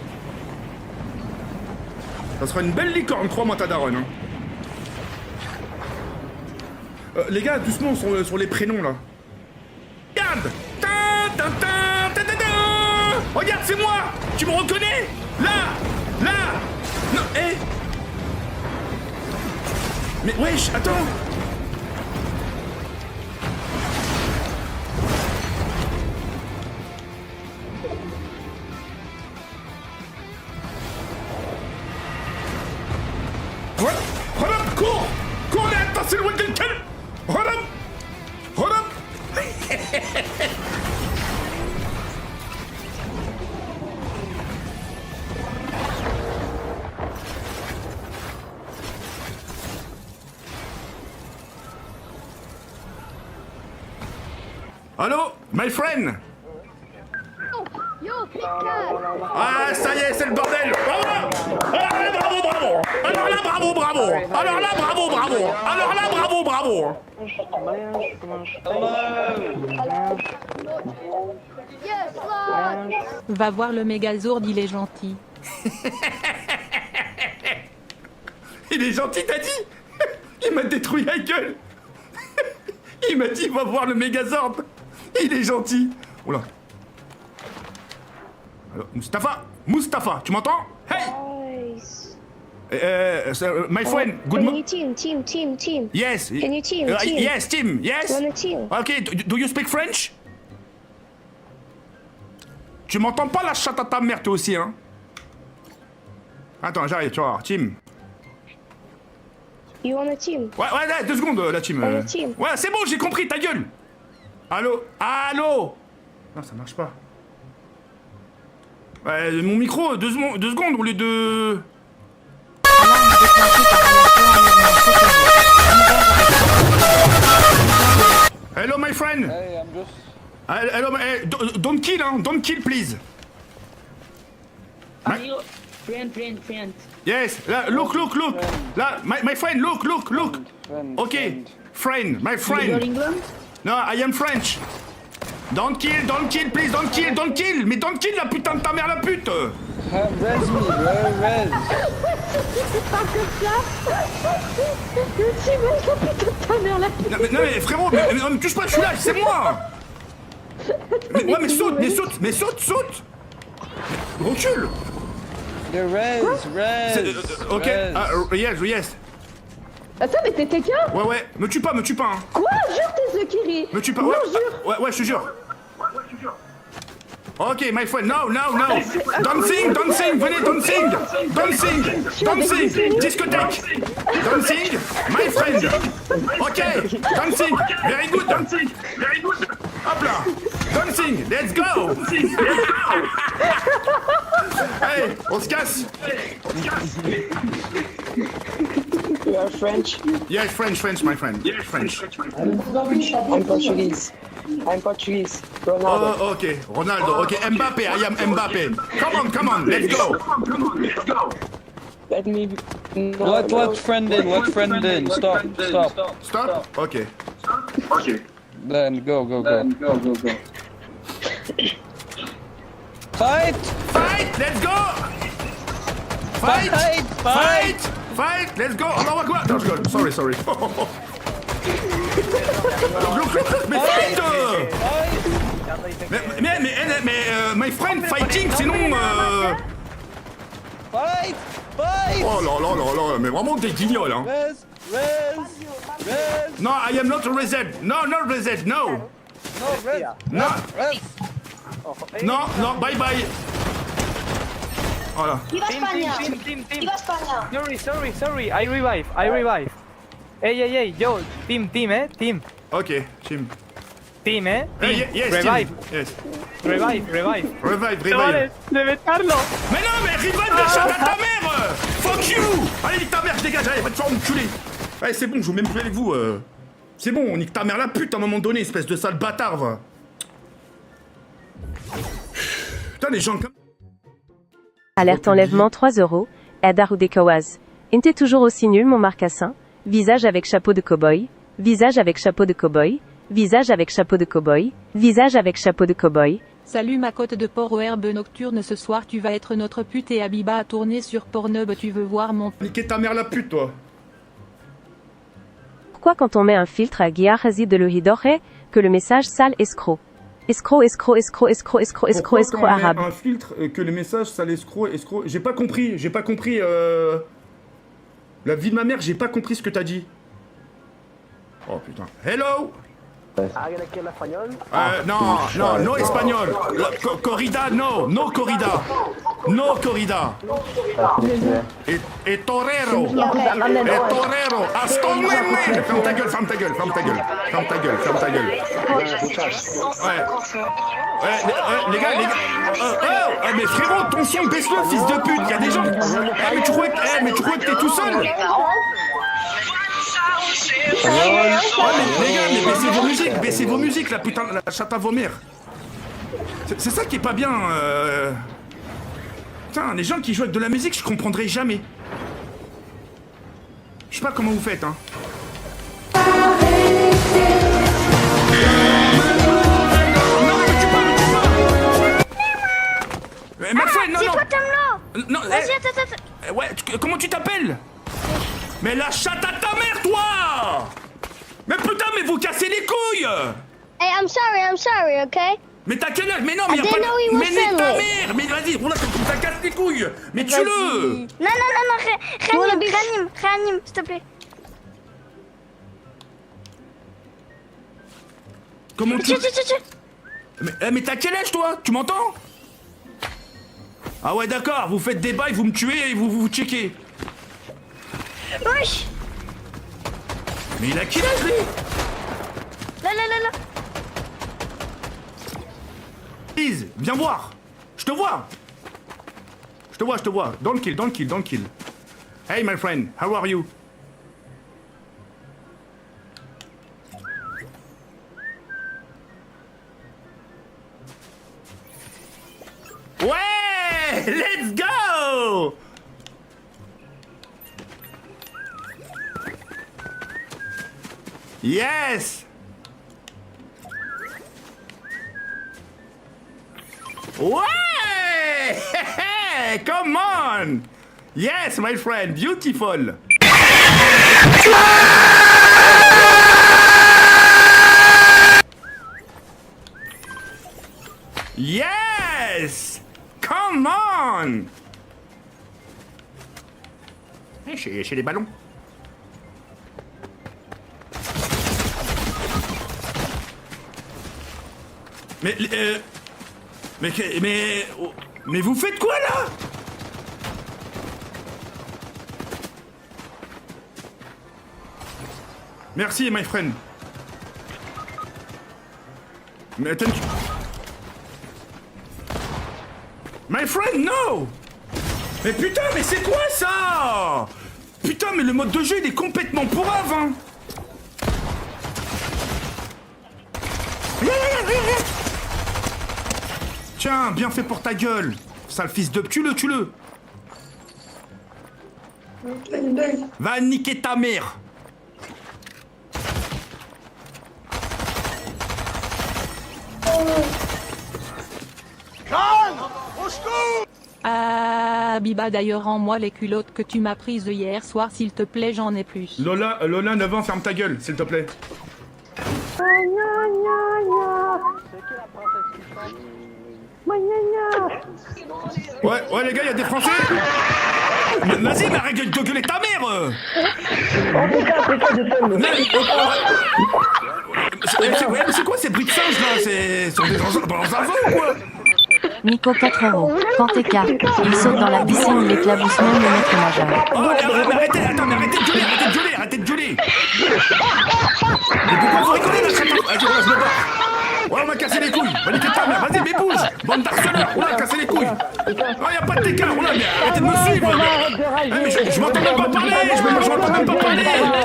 Ça sera une belle licorne, crois-moi, ta daronne. Hein. Les gars, doucement sur les prénoms, là. Regarde! Regarde, c'est moi! Tu me reconnais? Là! Non, hé! Mais wesh, attends! Cours là, attends, c'est le Wendell Kell. Hold up. Allô, my friend. Ah, ça y est, c'est le bordel. Bravo. Alors là, bravo. Alors là, bravo. Alors là, bravo. Va voir le Megazord, il est gentil. Il est gentil, t'as dit? Il m'a détruit la gueule. Il m'a dit, va voir le Megazord. Il est gentil. Oula. Alors, Mustapha, tu m'entends? Hey! My friend, good morning. Team. Yes. Can you team? Yes, team. Yes. You wanna team? Okay, do you speak French? Tu m'entends pas, la chatte à ta mère, toi aussi, hein? Attends, j'arrive, tu vas voir, team. You wanna team? Ouais, 2 secondes, la team. On est team. Ouais, c'est bon, j'ai compris, ta gueule. Allô? Non, ça marche pas. Ouais, mon micro, 2 secondes au lieu de... Hello, my friend. Hey, I'm just... Hello, don't kill, hein? Don't kill, please. Amigo, friend. Yes, look. Là, my friend, look. Okay, friend, my You're friend. England? No, I am French. Don't kill, please, don't kill. Mais don't kill, la putain de ta mère, la pute. Res me, bro, res. Non, mais frérot, mais me touche pas, je suis là, c'est moi. Mais saute. Recule. The res. Ok, res. yes. Attends, mais t'es quelqu'un? Ouais, me tue pas, hein. Quoi? Jure tes œufs, Kiri. Me tue pas, Non, ouais, jure. ouais, je te jure. Ok, my friend, no. Don't sing, venez, don't sing. Discothèque. Don't sing, my friend. Ok, don't sing. Very good. Hop là. Don't sing, let's go. Hey, on se casse. You are French? Yes, French, my friend. French. I'm Portuguese. Ronaldo. Oh, ok, Ronaldo, ok, Mbappé, I am Mbappé. Come on, let's go. Let me. No, Let no. friend in, let friend in. Stop. Stop? Ok. Then go. Fight! Fight, let's go. Fight, let's go. Oh non, quoi? Non, je rigole, sorry. Look, mais fight. Mais my friend, fighting, sinon... Fight! Oh là, mais vraiment des guignols, hein. Res! No, I am not reset. No, not reset, no. No. No, bye. Voilà. Viva España! Viva España! Sorry, I revive. Hey, yo, team, team. Ok, Jim. Team, Yes, revive. Jim. Yes. Revive. Revive. Levantarlo. Mais non, mais revive de chat à ta mère. Fuck you. Allez, nique ta mère, je dégage, allez, va te faire enculer. Allez, c'est bon, je joue même plus avec vous. C'est bon, on nique ta mère la pute à un moment donné, espèce de sale bâtard, va. Putain, les gens comme... Alerte enlèvement 3 €. Adar Kawaz. Inte toujours aussi nul mon marcassin. Visage avec chapeau de cow-boy. Visage avec chapeau de cow-boy. Visage avec chapeau de cow-boy. Visage avec chapeau de cow-boy. Salut ma côte de porc aux herbes nocturnes, ce soir tu vas être notre pute et Abiba a tourné sur Pornhub, tu veux voir mon... Niquer ta mère la pute, toi. Pourquoi quand on met un filtre à Guiarazi de l'Ohidore, que le message sale escroc? Escroc Pourquoi arabe. un filtre que le message ça l'escroc. J'ai pas compris. La vie de ma mère, j'ai pas compris ce que t'as dit. Oh putain. Hello. No espagnol. Corrida, no corrida. No corrida. Et torero. Aston man. Ferme ta gueule. Ouais, les gars. Mais frérot, ton son, baisse-le, fils de pute. Y'a des gens. Mais tu crois que t'es tout seul? Les gars, mais baissez vos musiques, la putain, la chatte à vomir. C'est ça qui est pas bien. Putain, les gens qui jouent avec de la musique, je comprendrai jamais. Je sais pas comment vous faites, hein. Ma friend, non. Vas-y, attends. Ouais, comment tu t'appelles? Mais la chatte à ta mère, toi! Mais putain, mais vous cassez les couilles! Hey, I'm sorry, okay? Mais t'as quel âge? Mais non, mais y'a pas de... Mais nique ta mère! Mais vas-y, roule t'as cassé les couilles! Mais tue-le! Non, réanime, s'il te plaît. Comment tu... Mais t'as quel âge, toi? Tu m'entends? Ah ouais, d'accord, vous faites des bails, vous me tuez et vous checkez. Wesh! Mais il a quel âge, lui? Là. Please, viens voir. Je te vois. Don't kill. Hey, my friend, how are you? Ouais! Let's go! Yes! Ouais! Come on! Yes, my friend, beautiful! Yes! Come on! Chez les ballons. Mais vous faites quoi là? Merci, my friend. Mais attends. My friend, no! Mais putain, mais c'est quoi ça? Putain, mais le mode de jeu il est complètement pourrave, hein. Tiens, bien fait pour ta gueule. Sale fils de... Tue-le, tue-le. Va niquer ta mère. Ah, Biba, d'ailleurs, rends-moi les culottes que tu m'as prises hier soir, s'il te plaît, j'en ai plus. Lola, 9 ans, ferme ta gueule, s'il te plaît. Ouais, les gars, il y a des Français. Vas-y, mais arrête de gueuler ta mère. C'est quoi ces bruits de singe là? C'est sur des enfants ou quoi? Nico 4 euros. Quand t'écartes, il saute dans la piscine, il éclabousse même le maître nageur. Oh, mais arrêtez, attends, mais arrêtez de gueuler, arrêtez de gueuler, arrêtez de gueuler. Mais pourquoi vous rigolez là? Vas-y, je me barre. Ouais, on m'a cassé les couilles. Va niquer ta mère, vas-y, mais bouge. Bande d'harceleurs, on a cassé les couilles. Oh, y'a pas de TK, on a, mais arrêtez de me suivre. Mais je m'entends même pas parler, je m'entends même pas parler.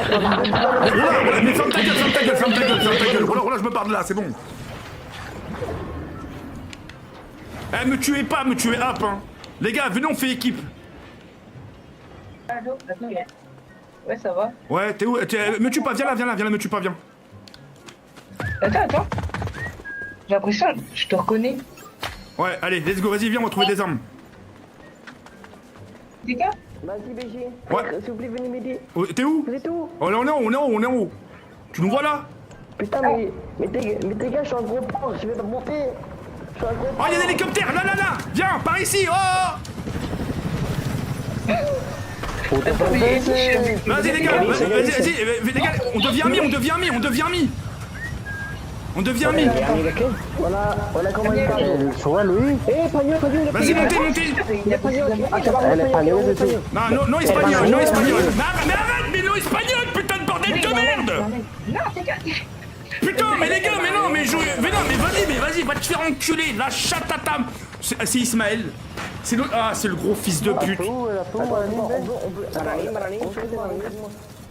Voilà, mais ferme ta gueule, ferme ta gueule, ferme ta gueule, ferme ta gueule. Voilà, je me barre de là, c'est bon. Eh, me tuez pas, me tuez up, hein. Les gars, venez, on fait équipe. Ouais, ça va. Ouais, t'es où? Me tue pas, viens là, me tue pas, viens. Attends. J'ai l'impression, je te reconnais. Ouais, allez, let's go, vas-y, viens, on va trouver des armes. Des gars? Vas-y, BG. Ouais. S'il vous plaît, venez m'aider. Oh, t'es où? Vous êtes où? Oh, là, on est en haut. Tu nous vois là? Putain, mais tes gars, je suis un gros porc, je vais pas monter. Je suis un gros Oh, y'a un hélicoptère, là. Viens, par ici, oh. Vas-y, les gars, vas-y, les gars, on devient amis. Voilà comment il parle. Tu vois, lui? Eh, Pagno, Vas-y, montez. Il est Pagno. Elle est Pagno dessus. Non espagnol. Mais arrête, non espagnol, putain de bordel de merde. Putain, mais les gars, mais vas-y, va te faire enculer, la chatte à tam. C'est Ismaël. C'est l'autre. Ah, c'est le gros fils de pute.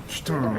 Putain.